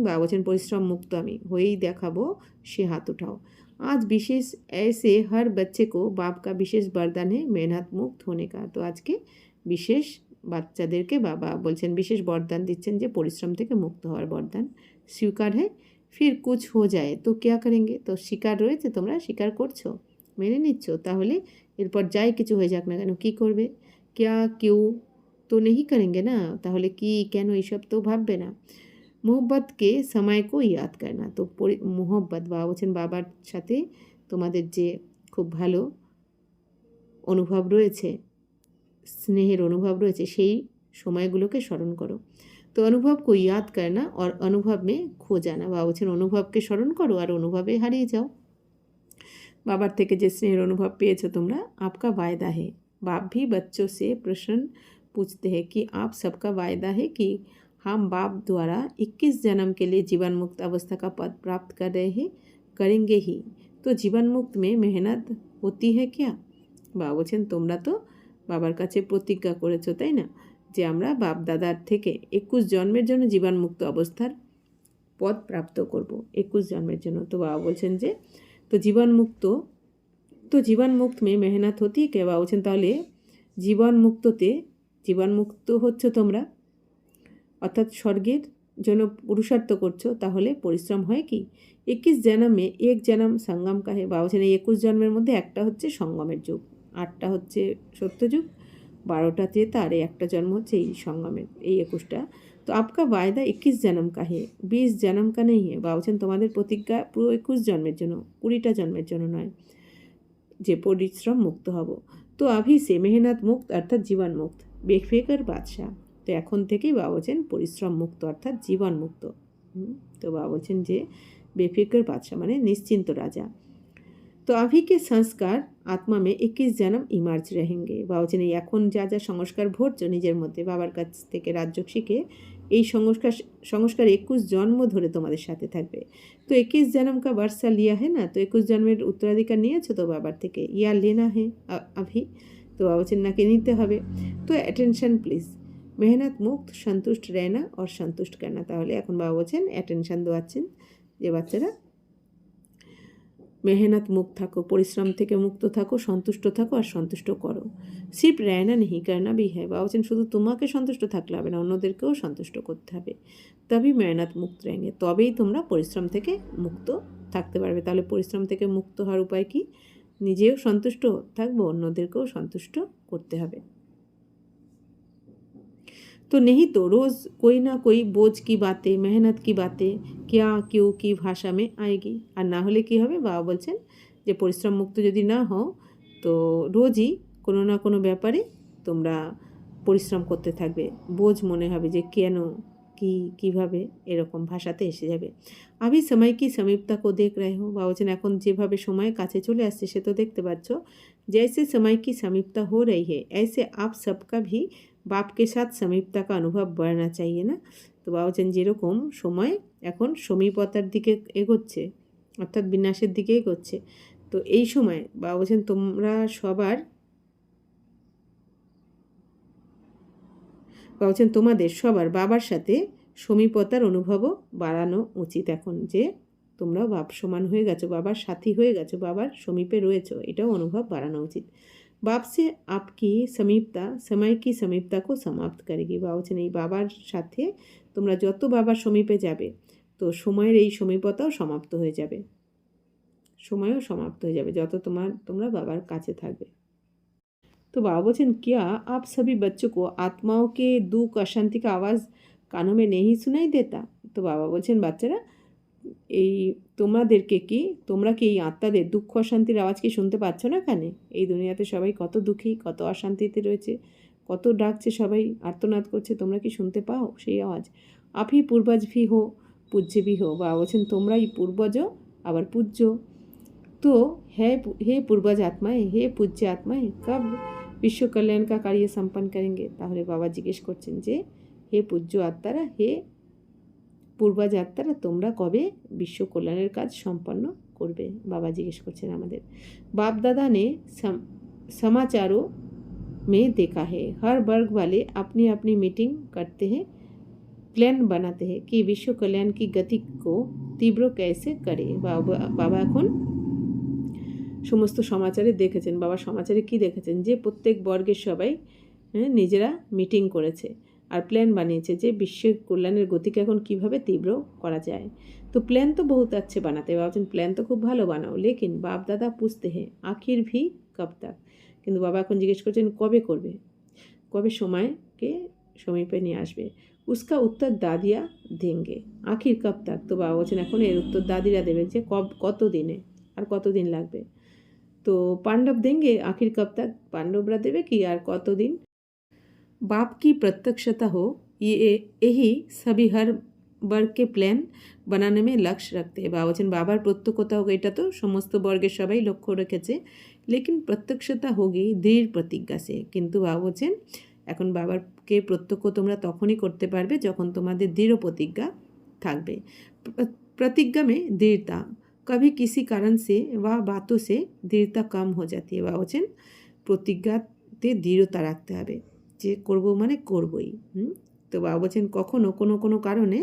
বাবা বলছেন পরিশ্রম মুক্ত আমি হয়েই দেখাবো, সে হাত उठाओ। आज विशेष ऐसे हर बच्चे को बाप का विशेष वरदान है मेहनत मुक्त होने का। তো আজকে বিশেষ বাচ্চাদেরকে বাবা বলছেন বিশেষ বরদান দিচ্ছেন যে পরিশ্রম থেকে মুক্ত হওয়ার বরদান। স্বীকার है फिर कुछ हो जाए तो क्या करेंगे। তো স্বীকার রয়েছে, তোমরা স্বীকার করছো, মেনে নিচ্ছ, তাহলে এরপর যাই কিছু হয়ে যাক না কেন কী করবে? क्या क्यों तो नहीं करेंगे না, তাহলে কি কেন এইসব তো ভাববে না। মোহব্বতকে সময়কো ইয়াদ করনা। তো মোহব্বত বাবা বলছেন বাবার সাথে তোমাদের যে খুব ভালো অনুভব রয়েছে, স্নেহের অনুভব রয়েছে, সেই সময়গুলোকে স্মরণ করো। তো অনুভব কো ইয়াদ করনা और अनुभव में खो जाना। বাবা বলছেন অনুভবকে স্মরণ করো আর অনুভবে হারিয়ে যাও। বাবার থেকে যে স্নেহের অনুভব পেয়েছো তোমরা, आपका वायदा है। बाप भी बच्चों से प्रश्न पूछते हैं कि आप सबका वायदा है कि हम बाप द्वारा 21 जन्म के लिए जीवन मुक्त अवस्था का पद प्राप्त कर रहे हैं, करेंगे ही। तो जीवन मुक्त में मेहनत होती है क्या। বাবা বলছেন তোমরা তো বাবার কাছে প্রতিজ্ঞা করেছো তাই না, যে আমরা বাপ দাদার থেকে 21 জন্মের জন্য জীবনমুক্ত অবস্থার পদ প্রাপ্ত করব, 21 জন্মের জন্য। তো বাবা বলছেন যে তো জীবন মুক্ত মে মেহনত হতি কে। বাবা বলছেন তাহলে জীবনমুক্ত হচ্ছে তোমরা, অর্থাৎ স্বর্গের জন্য পুরুষার্থ করছো, তাহলে পরিশ্রম হয় কি। 21 জন্মে এক জন্ম সঙ্গম কাহে। বাবা বলছেন এই 21 জন্মের মধ্যে একটা হচ্ছে সঙ্গমের যুগ, 8টা হচ্ছে সত্যযুগ, 12টা ত্রেতা আর একটা জন্ম হচ্ছে এই সঙ্গমের, এই 21টা। তো আপকা वायदा 21 जन्म का है, 20 जन्म का नहीं है। বাবা বলছেন তোমাদের প্রতিজ্ঞা পুরো 21 জন্মের জন্য, 20টা জন্মের জন্য নয় যে পরিশ্রম মুক্ত হব। তো আভি সে মেহনত মুক্ত অর্থাৎ জীবন মুক্ত, বেফিকর বাদশাহ। তো এখন থেকেই বাবা বলছেন পরিশ্রম মুক্ত অর্থাৎ জীবন মুক্ত। তো বাবা বলছেন যে বেফিকর বাদশাহ মানে নিশ্চিন্ত রাজা। তো अभी के संस्कार आत्मा में 21 जन्म इमर्ज रहेंगे। বাবা বলছেন এই এখন যা যা সংস্কার ভরছো নিজের মধ্যে বাবার কাছ থেকে রাজযোগ শিখে, এই সংস্কার 21 জন্ম ধরে তোমাদের সাথে থাকবে। তো 21 जन्म का वर्षा लिया है ना, তো 21 জন্মের উত্তরাধিকার নিয়েছো তো বাবার থেকে। ইয়া লেনা হে अभी। তো বাবা বলছেন নাকি নিতে হবে। তো অ্যাটেনশন প্লিজ, মেহনত মুক্ত সন্তুষ্ট रहना और संतुष्ट करना। তাহলে এখন বাবা বলছেন অ্যাটেনশন দেওয়াচ্ছেন যে বাচ্চারা মেহনত মুক্ত থাকো, পরিশ্রম থেকে মুক্ত থাকো, সন্তুষ্ট থাকো আর সন্তুষ্ট করো। সির্ফ रहना नहीं करना भी है। বাবা বলছেন শুধু তোমাকে সন্তুষ্ট থাকলে হবে না, অন্যদেরকেও সন্তুষ্ট করতে হবে। তবেই মেহনত মুক্ত रहेंगे, তবেই তোমরা পরিশ্রম থেকে মুক্ত থাকতে পারবে। তাহলে পরিশ্রম থেকে মুক্ত হওয়ার উপায় কি? নিজেও সন্তুষ্ট থাকবো, অন্যদেরকেও সন্তুষ্ট করতে হবে। तो नहीं तो रोज़ कोई ना कोई बोझ की बातें, मेहनत की बातें क्या क्यों की भाषा में आएगी। আর না হলে কী হবে? বাবা বলছেন যে পরিশ্রম মুক্ত যদি না হও তো রোজই কোনো না কোনো ব্যাপারে তোমরা পরিশ্রম করতে থাকবে, বোঝ মনে হবে যে কেন কীভাবে এরকম ভাষাতে এসে যাবে। আভি সময় কি সমীপতা কো দেখ রহে হো। বাবা বলছেন এখন যেভাবে সময় কাছে চলে আসছে সে তো দেখতে পাচ্ছ। जैसे समय की समीपता हो रही है ऐसे आप सबका भी बाप के साथ समीपता का अनुभव बढ़ना चाहिए ना। তো বাবা বলছেন যেরকম সময় এখন সমীপতার দিকে এগোচ্ছে অর্থাৎ বিনাশের দিকে এগোচ্ছে, তো এই সময় বাবা বলছেন তোমরা বলছেন তোমাদের সবার বাবার সাথে সমীপতার অনুভবও বাড়ানো উচিত। এখন যে তোমরা বাপ সমান হয়ে গেছো, বাবার সাথী হয়ে গেছো, বাবার সমীপে রয়েছো, এটাও অনুভব বাড়ানো উচিত। बाप से आपकी समीपता समय की समीपता को समाप्त करेगी। বাবা বলছেন এই বাবার সাথে তোমরা যত বাবার সমীপে যাবে তো সময়ের এই সমীপতাও সমাপ্ত হয়ে যাবে, সময়ও সমাপ্ত হয়ে যাবে যত তোমরা বাবার কাছে থাকবে। तो बाबा बच्चन क्या आप सभी बच्चों को आत्माओं के दुख अशांति का आवाज़ কানों में नहीं सुनाई देता। তো বাবা বলছেন বাচ্চারা এই তোমাদেরকে কি তোমরা কি এই আত্মাদের দুঃখ অশান্তির আওয়াজ কি শুনতে পাচ্ছ না কানে? এই দুনিয়াতে সবাই কত দুঃখী, কত অশান্তিতে রয়েছে, কত ডাকছে, সবাই আর্তনাদ করছে, তোমরা কি শুনতে পাও সেই আওয়াজ? आप ही पूर्वज भी हो पूज्य भी हो। বাবা বলছেন তোমরাই পূর্বজও আবার পূজ্য। तो हे पूर्वज आत्माएं, हे पूज्य आत्माएं, कब বিশ্ব কল্যাণ কা কার্য সম্পন্ন করেंगे। তাহলে বাবা জিজ্ঞেস করছেন যে হে পূজ্য আত্মারা, হে পূর্বজ আত্মারা, তোমরা কবে বিশ্ব কল্যাণের কাজ সম্পন্ন করবে? বাবা জিজ্ঞেস করছেন আমাদের। बाप दादा ने समाचारों में देखा है हर वर्ग वाले अपनी अपनी मीटिंग करते हैं, प्लान बनाते हैं कि विश्व कल्याण की गति को तीव्र कैसे करे। বাবা এখন সমস্ত সমাচারে দেখেছেন, বাবা সমাচারে কি দেখেছেন যে প্রত্যেক বর্গের সবাই নিজেরা মিটিং করেছে আর প্ল্যান বানিয়েছে যে বিশ্বের কল্যাণের গতিকে এখন কিভাবে তীব্র করা যায়। তো প্ল্যান তো বহুত अच्छे বানাতে ভাবছেন, প্ল্যান তো খুব ভালো বানাও, লেকিন বাপ দাদা পুছতে হ্যাঁ আখির ভি কব তক। কিন্তু বাবা এখন জিজ্ঞেস করছেন কবে করবে, কবে সময়কে সমীপে নিয়ে আসবে। उसका उत्तर दादिया देंगे आखिर कब तक। তো বাবা বলছেন এখন এর উত্তর দাদিরা দেবে যে কত দিনে আর কত দিন লাগবে। তো পাণ্ডব देंगे आखिर कब तक, पांडवरा देवे कि আর কতদিন। बाप की प्रत्यक्षता हो यही सभी हर वर्ग के प्लान বানানো में लक्ष्य रखते हैं। বাবা বলছেন বাবার প্রত্যক্ষতা হোক, এটা তো সমস্ত বর্গের সবাই লক্ষ্য রেখেছে, লেকিন প্রত্যক্ষতা হোগি দৃঢ় প্রতিজ্ঞা সে। কিন্তু বাবা বলছেন এখন বাবাকে প্রত্যক্ষ তোমরা তখনই করতে পারবে যখন তোমাদের দৃঢ় প্রতিজ্ঞা থাকবে। प्रतिज्ञा में दृढ़ता कभी किसी कारण से व बातों से दृढ़ता कम हो जाती है। বাবা বলছেন প্রতিজ্ঞাতে দৃঢ়তা রাখতে হবে, যে করব মানে করবই। তো বাবা বলছেন কখনো কোনো কারণে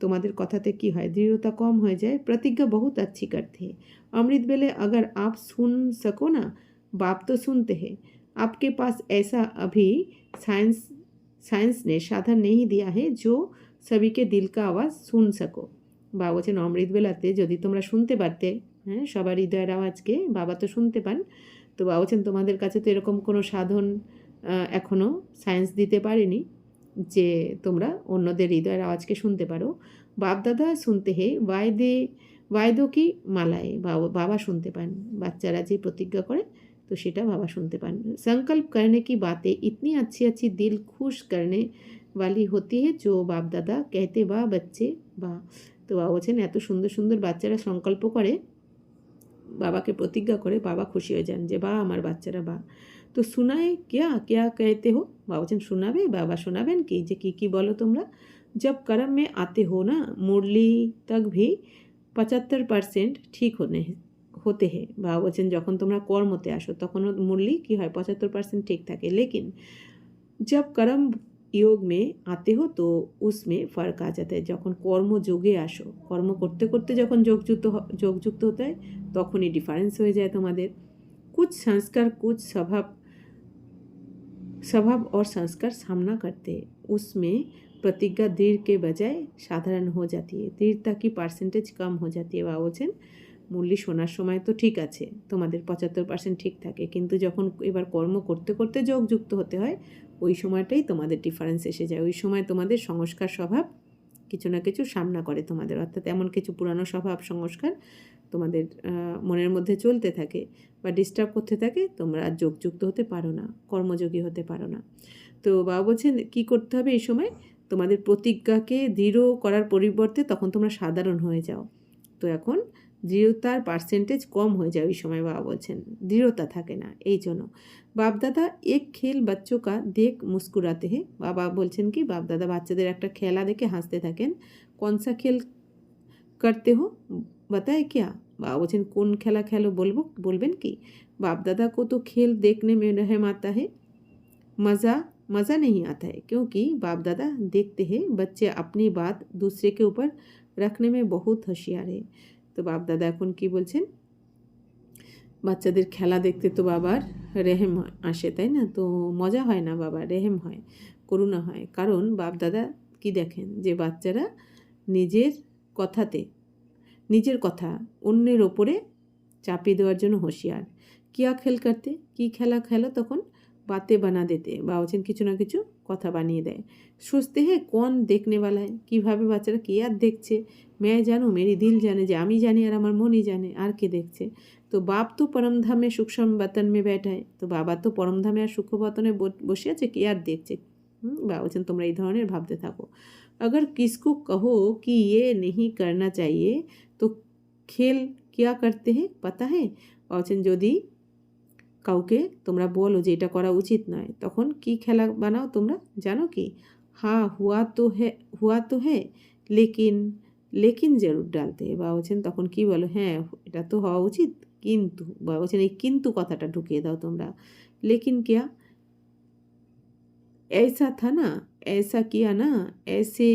তোমাদের কথাতে কি হয়, দৃঢ়তা কম হয়ে যায়। प्रतिज्ञा बहुत अच्छी करते हैं। अमृत वेले अगर आप सुन सको ना, बाप तो सुनते हैं, आपके पास ऐसा अभी साइंस ने साधन नहीं दिया है जो सभी के दिल का आवाज़ सुन सको। বাবা বলছেন অমৃত বেলাতে যদি তোমরা শুনতে পারতে, হ্যাঁ সবার হৃদয়ের আওয়াজকে, বাবা তো শুনতে পান। তো বাবা বলছেন তোমাদের কাছে তো এরকম কোনো সাধন এখনও সায়েন্স দিতে পারেনি যে তোমরা অন্যদের হৃদয়ের আওয়াজকে শুনতে পারো। বাপ দাদা শুনতে হে वायदों की मालाएं। বাবা শুনতে পান, বাচ্চারা যে প্রতিজ্ঞা করে तो সেটা বাবা শুনতে পান। संकल्प करने की बातें इतनी अच्छी अच्छी दिल खुश करने वाली होती है जो बाप दादा कहते वाह बच्चे वाह। তো বাবা বলছেন এত সুন্দর সুন্দর বাচ্চারা সংকল্প করে, বাবাকে প্রতিজ্ঞা করে, বাবা খুশি হয়ে যান যে বা আমার বাচ্চারা বা। তো শোনায় क्या क्या कहते हो। বাবা বলছেন শোনাবে, বাবা শোনাবেন কি যে কী বলো তোমরা। जब कर्म में आते हो ना, मुरली तक भी 75% ঠিক होते हैं। বাবা বলছেন যখন তোমরা কর্মতে আসো তখনও মুরলি কী হয় 75% ঠিক থাকে, লেকিন जब कर्म योग में आते हो तो उसमें फ़र्क आ जाता है। যখন কর্মযোগে আসো, কর্ম করতে করতে যখন যোগযুক্ত হতে হয় তখনই ডিফারেন্স হয়ে যায় তোমাদের। कुछ संस्कार कुछ स्वभाव और संस्कार सामना करते हैं, उसमें प्रतिज्ञा दृढ़ के बजाय साधारण हो जाती है, दृढ़ता की परसेंटेज कम हो जाती है। বাবা বলছেন মুরলি শোনার সময় তো ঠিক আছে, তোমাদের 75% ঠিক থাকে, কিন্তু যখন এবার কর্ম করতে করতে যোগযুক্ত হতে হয় ওই সময়টাই তোমাদের ডিফারেন্স এসে যায়। ওই সময় তোমাদের সংস্কার স্বভাব কিছু না কিছু সামনা করে তোমাদের, অর্থাৎ এমন কিছু পুরানো স্বভাব সংস্কার তোমাদের মনের মধ্যে চলতে থাকে বা ডিস্টার্ব করতে থাকে, তোমরা যোগযুক্ত হতে পারো না, কর্মযোগী হতে পারো না। তো বাবা বলছেন কী করতে হবে এই সময়, তোমাদের প্রতিজ্ঞাকে দৃঢ় করার পরিবর্তে তখন তোমরা সাধারণ হয়ে যাও। তো এখন দৃঢ়তার পার্সেন্টেজ কম হয়ে যায় ওই সময়, বাবা বলছেন দৃঢ়তা থাকে না। এই জন্য বাপদাদা এক খেল বাচ্চোं का देख मुस्कुराते हैं। বাবা বলছেন কি বাপদাদা বাচ্চাদের একটা খেলা দেখে হাসতে থাকেন। कौन सा खेल करते हो बताए क्या। বাবা বলছেন কোন খেলা খেলো বলবেন কি। बापदादा को तो खेल देखने में रहम आता है, मज़ा नहीं आता है, क्योंकि बाप दादा देखते हैं बच्चे अपनी बात दूसरे के ऊपर रखने में बहुत होशियार है। তো বাপ দাদা এখন কি বলছেন, বাচ্চাদের খেলা দেখতে তো বাবার রেহেম আসে, তাই না। তো মজা হয় না, বাবা রেহেম হয়, করুণা হয়, কারণ বাপ দাদা কি দেখেন যে বাচ্চারা নিজের কথা অন্যের ওপরে চাপিয়ে দেওয়ার জন্য হুঁশিয়ার। কিয়া খেল করতে, কী খেলা খেলো তখন। बातें बना देते हैं, বাবা বলছেন কিছু না কিছু কথা বানিয়ে দেয়। सोचते हैं कौन देखने वाला है, কীভাবে বাচ্চারা কে আর দেখছে, मैं जानूँ मेरी दिल जाने, যে আমি জানি আর আমার মনই জানে, আর কে দেখছে। তো বাপ তো পরমধামে সুখসম বতন মে बैठा है, তো বাবা তো পরমধামে আর সুখবতনে বসে আছে, কে আর দেখছে। বাবা বলছেন তোমরা এই ধরনের ভাবতে থাকো। अगर किसको कहो कि ये नहीं करना चाहिए तो खेल क्या करते हैं पता है, বলছেন যদি কাউকে তোমরা বলো যে এটা করা উচিত নয়, তখন কি খেলা বানাও তোমরা জানো কি? হ্যাঁ হুয়া তো হ্যাঁ লেকিন লেকিন জরুর ডালতে, বা বলছেন তখন কি বলো, হ্যাঁ এটা তো হওয়া উচিত কিন্তু, বা বলছেন এই কিন্তু কথাটা ঢুকিয়ে দাও তোমরা। লেকিন কিয়া ऐसा था ना, ऐसा किया ना, ऐसे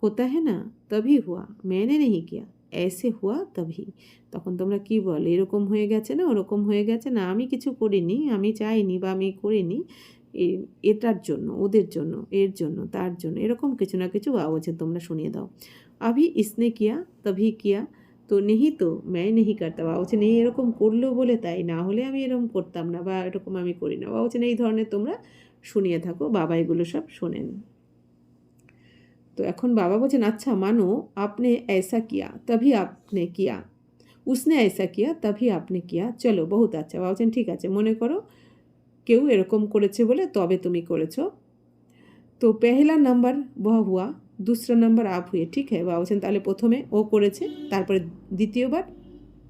होता है ना, तभी हुआ, मैंने नहीं किया, ऐसे हुआ तभी। তখন তোমরা কি বলো, এরকম হয়ে গেছে না, ওরকম হয়ে গেছে না, আমি কিছু করিনি, আমি চাইনি বা আমি করিনি, এটার জন্য, ওদের জন্য, এর জন্য, তার জন্য, এরকম কিছু না কিছু বাবা বলছেন তোমরা শুনিয়ে দাও। अभी इसने किया तभी किया তো নেহি তো मैं नहीं करता, বাবা বলছেন এই এরকম করলো বলে তাই, না হলে আমি এরকম করতাম না, বা এরকম আমি করি না। বাবা বলছেন এই ধরনের তোমরা শুনিয়ে থাকো, বাবা এগুলো সব শোনেন। তো এখন বাবা বলছেন আচ্ছা মানো আপনি ऐसा किया तभी आपने किया, उसने ऐसा किया तभी आपने किया, চলো বহুত আচ্ছা। বাবা বলছেন ঠিক আছে, মনে করো কেউ এরকম করেছে বলে তবে তুমি করেছো, তো পেহলা নাম্বার वह हुआ, दूसरा नंबर आप हुए, ঠিক है। বাবা বলছেন তাহলে প্রথমে ও করেছে, তারপরে দ্বিতীয়বার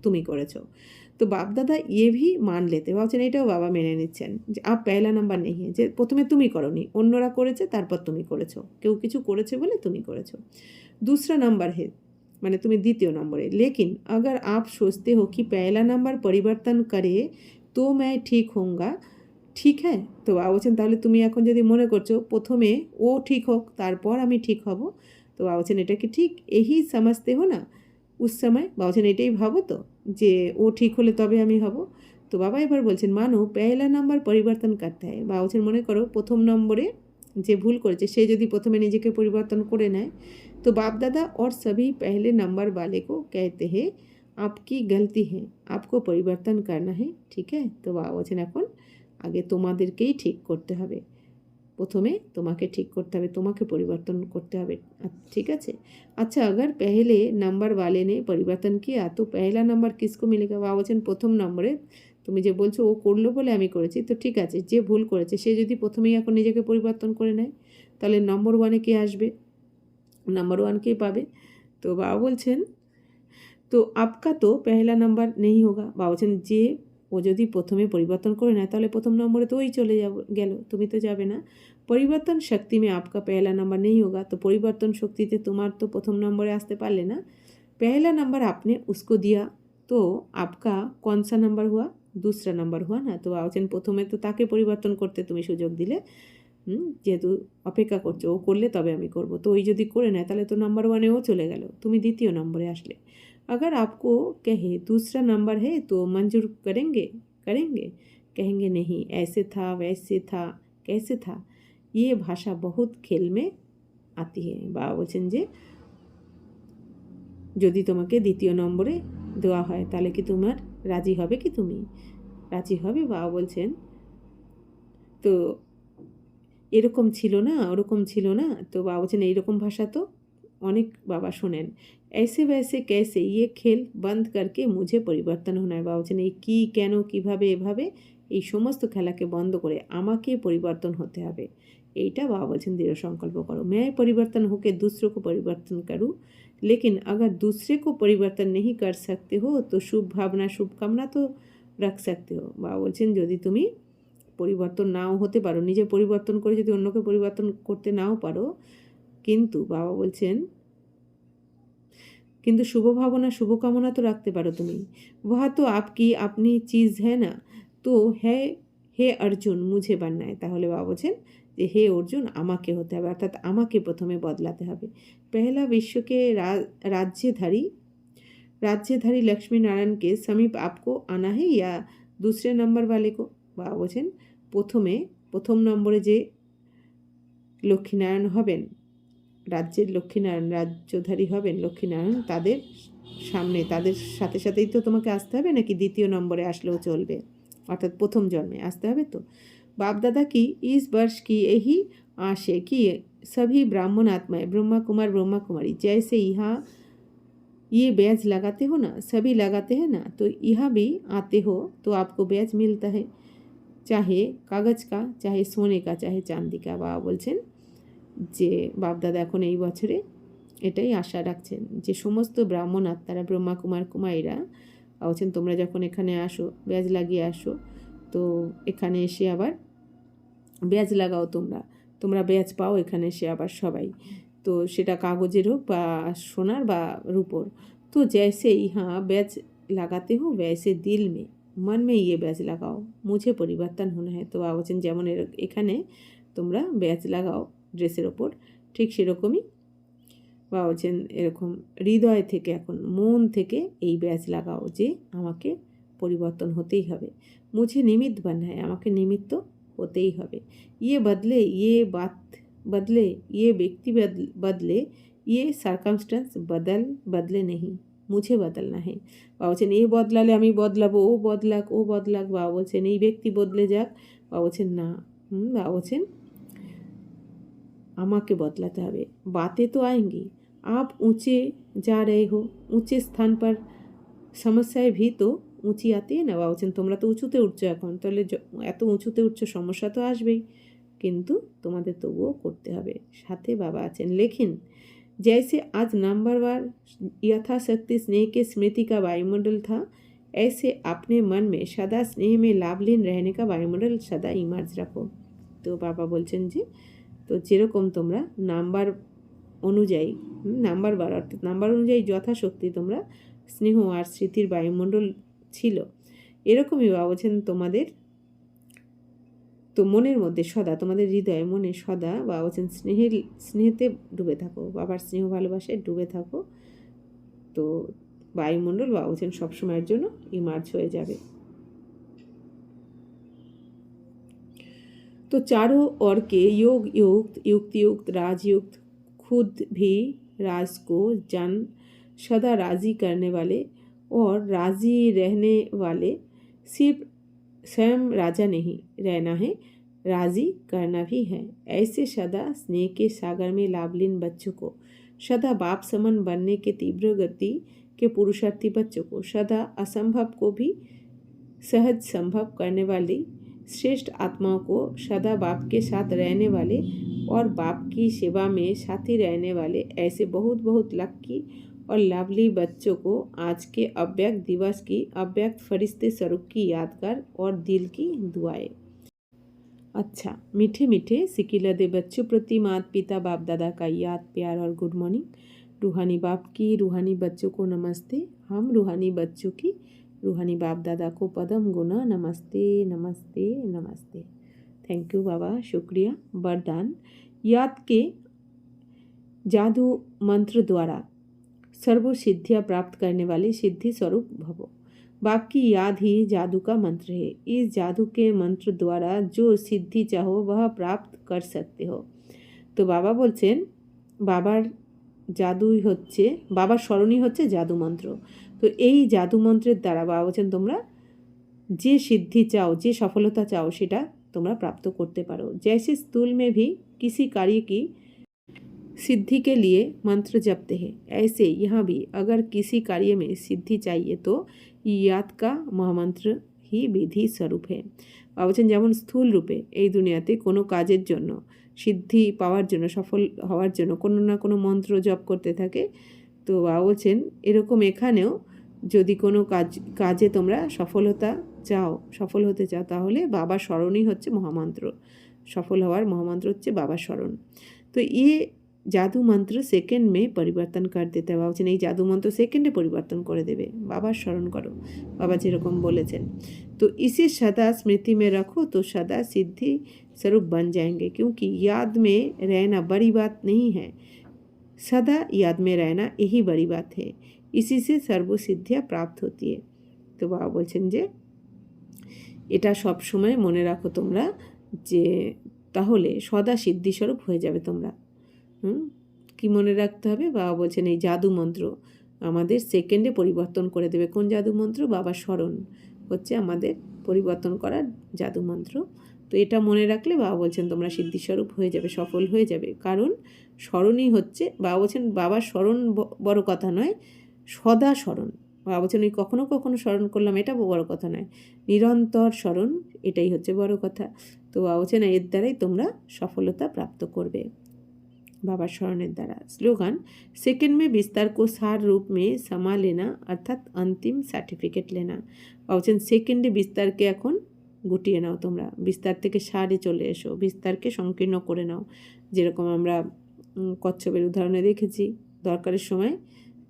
তুমি করেছো। তো বাপ দাদা ये भी मान लेते, ভাবছেন এটাও বাবা মেনে নিচ্ছেন যে আপ পহেলা নাম্বার নেই, যে প্রথমে তুমি করোনি, অন্যরা করেছে তারপর তুমি করেছো, কেউ কিছু করেছে বলে তুমি করেছো। दूसरा नंबर है মানে তুমি দ্বিতীয় নম্বরে। लेकिन अगर आप सोचते हो कि पहला नंबर परिवर्तन करे तो मैं ठीक होऊंगा, ঠিক হ্যাঁ। তো বাবা বলছেন তাহলে তুমি এখন যদি মনে করছো প্রথমে ও ঠিক হোক তারপর আমি ঠিক হব, তো বাবা বলছেন এটা কি ঠিক, এই সমঝতে হো না উস সময়, বাবা বলছেন এটাই ভাবো তো যে ও ঠিক হলে তবে আমি হব। তো বাবা এবার বলছেন মানো পহেলা নাম্বার পরিবর্তন করতে হয়, বাবা বলছেন মনে করো প্রথম নম্বরে যে ভুল করেছে সে যদি প্রথমে নিজেকে পরিবর্তন করে নেয়, তো বাপ দাদা और सभी पहले नंबर वाले को कहते हैं आपकी गलती है, आपको परिवर्तन करना है, ठीक है। তো বাবা বলছেন এখন আগে তোমাদেরকেই ঠিক করতে হবে, প্রথমে তোমাকে ঠিক করতে হবে, তোমাকে পরিবর্তন করতে হবে, ঠিক আছে। আচ্ছা अगर पहले नंबर वाले ने परिवर्तन किया तो पहला नंबर किसको मिलेगा, বাবা বলছেন প্রথম নম্বরে তুমি যে বলছো ও করলো বলে আমি করেছি, তো ঠিক আছে যে ভুল করেছে সে যদি প্রথমেই এখন নিজেকে পরিবর্তন করে নেয় তাহলে নম্বর ওয়ানে কে আসবে, নাম্বার ওয়ানকেই পাবে। তো বাবা বলছেন তো আপকা তো পহেলা নাম্বার নেই হোগা, বাবা বলছেন যে ও যদি প্রথমে পরিবর্তন করে নেয় তাহলে প্রথম নম্বরে তো ওই চলে গেল, তুমি তো যাবে না। পরিবর্তন শক্তি মে আপকা পহেলা নাম্বার নেই হোগা, তো পরিবর্তন শক্তিতে তোমার তো প্রথম নম্বরে আসতে পারলে না। पहला नंबर आपने उसको दिया तो आपका कौन सा नंबर हुआ, दूसरा नंबर हुआ ना। তো বলছেন প্রথমে তো তাকে পরিবর্তন করতে তুমি সুযোগ দিলে, যেহেতু অপেক্ষা করছো ও করলে তবে আমি করব, তো ওই যদি করে নেয় তাহলে তো নাম্বার ওয়ানেও চলে গেল, তুমি দ্বিতীয় নম্বরে আসলে। अगर आपको कहे दूसरा नंबर है तो मंजूर करेंगे करेंगे कहेंगे नहीं, ऐसे था वैसे था कैसे था, ये भाषा बहुत खेल में आती है। বাবা বলছেন যে যদি তোমাকে দ্বিতীয় নম্বরে দেওয়া হয় তাহলে কি তোমার রাজি হবে, কি তুমি রাজি হবে। বাবা বলছেন তো এরকম ছিল না ওরকম ছিল না, তো বাবা বলছেন এইরকম ভাষা তো অনেক বাবা শোনেন। ऐसे वैसे कैसे ये खेल बंद करके मुझे परिवर्तन होना है, বাবা বলছেন এই কী কেন কীভাবে এভাবে এই সমস্ত খেলাকে বন্ধ করে আমাকে পরিবর্তন হতে হবে, এইটা বাবা বলছেন দৃঢ় সংকল্প করো। मैं परिवर्तन होकर दूसरों को परिवर्तन करूँ, लेकिन अगर दूसरे को परिवर्तन नहीं कर सकते हो तो शुभ भावना शुभकामना तो रख सकते हो। বাবা বলছেন যদি তুমি পরিবর্তন নাও হতে পারো, নিজে পরিবর্তন করে যদি অন্যকে পরিবর্তন করতে নাও পারো, কিন্তু বাবা বলছেন কিন্তু শুভ ভাবনা শুভকামনা তো রাখতে পারো তুমি। वह तो आपकी अपनी चीज़ है ना, তো হে অর্জুন মুঝে বাননা है, তাহলে বাবা বলছেন যে হে অর্জুন আমাকে হতে হবে, অর্থাৎ আমাকে প্রথমে বদলাতে হবে। पहला विश्व के राज्यधारी लक्ष्मी नारायण के समीप आपको आना है या दूसरे नंबर वाले को, বাবা বলছেন প্রথম নম্বরে যে লক্ষ্মীনারায়ণ হবেন, রাজ্যের লক্ষ্মীনারায়ণ রাজ্যধারী হবেন লক্ষ্মীনারায়ণ, তাদের সামনে তাদের সাথে সাথেই তো তোমাকে আসতে হবে, নাকি দ্বিতীয় নম্বরে আসলেও চলবে, অর্থাৎ প্রথম জন্মে আসতে হবে। তো बाप दादा की इस वर्ष की यही आश है कि सभी ब्राह्मण आत्माएं ब्रह्मा कुमार ब्रह्मा कुमारी जैसे यहाँ ये बैच लगाते हो ना, सभी लगाते हैं ना, तो यहाँ भी आते हो तो आपको बैच मिलता है, चाहे कागज का, चाहे सोने का, चाहे चांदी का। बाबा বলছেন যে বাপদাদা এখন এই বছরে এটাই আশা রাখছেন যে সমস্ত ব্রাহ্মণ আত্মারা ব্রহ্মা কুমার কুমারীরা বলছেন তোমরা যখন এখানে আসো, ব্যাজ লাগিয়ে আসো, তো এখানে এসে আবার ব্যাজ লাগাও, তোমরা ব্যাজ পাও এখানে এসে আবার সবাই, তো সেটা কাগজের হোক বা সোনার বা রূপোর। তো जैसे यहाँ बैच लगाते हो वैसे दिल में मन में ये बैच लगाओ, मुझे परिवर्तन होना है। তো বাবা বলছেন যেমন এখানে তোমরা ব্যাচ লাগাও ড্রেসের ওপর, ঠিক সেরকমই বাবা বলছেন এরকম হৃদয় থেকে, এখন মন থেকে এই ব্যাচ লাগাও যে আমাকে পরিবর্তন হতেই হবে, মুঝে নিমিত্ত বানা है, আমাকে নিমিত্ত হতেই হবে। ये बदले, ये बात बदले, ये व्यक्ति बदले, ये সার্কামস্ট্যান্স বদলে नहीं, মুঝে বদলনা है। বাবা বলছেন এ বদলালে আমি বদলাবো, ও বদলাক। বাবা বলছেন এই ব্যক্তি বদলে যাক, বাবা বলছেন না। বাবা বলছেন আমাকে বদলাতে হবে। बातें तो आएंगी, आप ऊंचे जा रहे हो, ऊंचे स्थान पर সমস্যায় भी तो উঁচি আতে না। বাবা বলছেন তোমরা তো উঁচুতে উঠছো এখন, তাহলে এত উঁচুতে উঠছো সমস্যা তো আসবেই, কিন্তু তোমাদের তবুও করতে হবে। সাথে বাবা আছেন लेकिन जैसे आज नंबरवार यथाशक्ति स्नेह के स्मृति का वायुमंडल था, ऐसे अपने मन में सदा स्नेह में लाभलीन रहने का वायुमंडल सदा इमर्ज रखो। तो बाबा বলছেন যে তো যেরকম তোমরা নাম্বার অনুযায়ী নাম্বার অর্থাৎ নাম্বার অনুযায়ী যথাশক্তি তোমরা স্নেহ আর স্মৃতির বায়ুমণ্ডল ছিল, এরকমই বাবা বলছেন তোমাদের তো মনের মধ্যে সদা, তোমাদের হৃদয়ে মনে সদা বাবা বলছেন স্নেহেতে ডুবে থাকো, বাবার স্নেহ ভালোবাসায় ডুবে থাকো, তো বায়ুমণ্ডল বাবা বলছেন সবসময়ের জন্য ইমার্জ হয়ে যাবে। तो चारों ओर के योग युक्त युक्त राजयुक्त खुद भी राज को जन सदा राजी करने वाले और राजी रहने वाले, सिर्फ स्वयं राजा नहीं रहना है, राजी करना भी है। ऐसे सदा स्नेह के सागर में लाभलीन बच्चों को, सदा बाप समन बनने के तीव्र गति के पुरुषार्थी बच्चों को, सदा असंभव को भी सहज संभव करने वाली श्रेष्ठ आत्माओं को, सदा बाप के साथ रहने वाले और बाप की सेवा में साथी रहने वाले ऐसे बहुत बहुत लकी और लवली बच्चों को आज के अव्यक्त दिवस की अव्यक्त फरिश्ते स्वरूप की यादगार और दिल की दुआएं। अच्छा, मीठे मीठे सिकिलदे बच्चों प्रति माता पिता बाप दादा का याद प्यार और गुड मॉर्निंग। रूहानी बाप की रूहानी बच्चों को नमस्ते। हम रूहानी बच्चों की रूहानी बाप दादा को पदम गुना नमस्ते नमस्ते नमस्ते। थैंक यू बाबा, शुक्रिया। वरदान, याद के जादू मंत्र द्वारा सर्व सिद्धियाँ प्राप्त करने वाले सिद्धि स्वरूप भवो। बाप की याद ही जादू का मंत्र है। इस जादू के मंत्र द्वारा जो सिद्धि चाहो वह प्राप्त कर सकते हो। तो बाबा বলছেন বাবার জাদুই হচ্ছে, বাবার স্মরণই হচ্ছে জাদু মন্ত্র। তো এই জাদু মন্ত্রের দ্বারা বাবা বলছেন তোমরা যে সিদ্ধি চাও, যে সফলতা চাও সেটা তোমরা প্রাপ্ত করতে পারো। जैसे स्तूल में भी किसी कार्य की सिद्धि के लिए मंत्र जपते हैं, ऐसे यहाँ भी अगर किसी कार्य में सिद्धि चाहिए तो याद का महामंत्र ही विधि स्वरूप है। বাবা বলছেন যেমন স্থূল রূপে এই দুনিয়াতে কোনো কাজের জন্য সিদ্ধি পাওয়ার জন্য, সফল হওয়ার জন্য কোনো না কোনো মন্ত্র জপ করতে থাকে, তো বাবা বলছেন এরকম এখানেও যদি কোনো কাজে তোমরা সফল হতে চাও তাহলে বাবার স্মরণই হচ্ছে মহামন্ত্র। সফল হওয়ার মহামন্ত্র হচ্ছে বাবার স্মরণ। তো জাদু মন্ত্র সেকেন্ড মে পরিবর্তন কর দিতে, বাবা বলছেন এই জাদু মন্ত্র সেকেন্ডে পরিবর্তন করে দেবে। বাবার স্মরণ করো, বাবা যেরকম বলেছেন। तो इसे सदा स्मृति में रखो तो सदा सिद्धि स्वरूप बन जाएंगे, क्योंकि याद में रहना बड़ी बात नहीं है, सदा याद में रहना यही बड़ी बात है, इसी से सर्व सिद्धियाँ प्राप्त होती है। तो बाबा বলছেন যে এটা সব সময় মনে রাখো তোমরা, যে তাহলে সদা সিদ্ধিস্বরূপ হয়ে যাবে তোমরা। কি মনে রাখতে হবে? বাবা বলছেন এই জাদু মন্ত্র আমাদের সেকেন্ডে পরিবর্তন করে দেবে। কোন জাদু মন্ত্র? বাবার স্মরণ হচ্ছে আমাদের পরিবর্তন করার জাদু মন্ত্র। তো এটা মনে রাখলে বাবা বলছেন তোমরা সিদ্ধিস্বরূপ হয়ে যাবে, সফল হয়ে যাবে। কারণ স্মরণই হচ্ছে, বাবা বলছেন বাবার স্মরণ বড় কথা নয়, সদা স্মরণ। বাবা বলছেন ওই কখনো কখনো স্মরণ করলাম এটা বড় কথা নয়, নিরন্তর স্মরণ এটাই হচ্ছে বড় কথা। তো বাবা বলছেন এর দ্বারাই তোমরা সফলতা প্রাপ্ত করবে, बाबा स्मरणेर द्वारा। स्लोगान, सेकेंड में विस्तार को सार रूप में समा लेना अर्थात अंतिम सार्टिफिकेट लेना। বলছেন সেকেন্ডে বিস্তারকে এখন গুটিয়ে নাও, তোমরা বিস্তার থেকে সারে চলে এসো, বিস্তারকে সংকীর্ণ করে নাও। যেরকম আমরা কচ্ছপের উদাহরণে দেখেছি, দরকারের সময়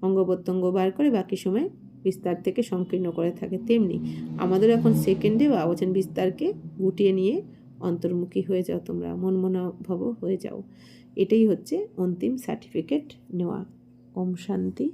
অঙ্গ প্রত্যঙ্গ বার করে বাকি সময় বিস্তার থেকে সংকীর্ণ করে থাকে, তেমনি আমাদের এখন সেকেন্ডে বা বলছেন বিস্তারকে গুটিয়ে নিয়ে অন্তর্মুখী হয়ে যাও, তোমরা মনমনাভব হয়ে যাও। এটাই হচ্ছে অন্তিম সার্টিফিকেট নেওয়া। ওম শান্তি।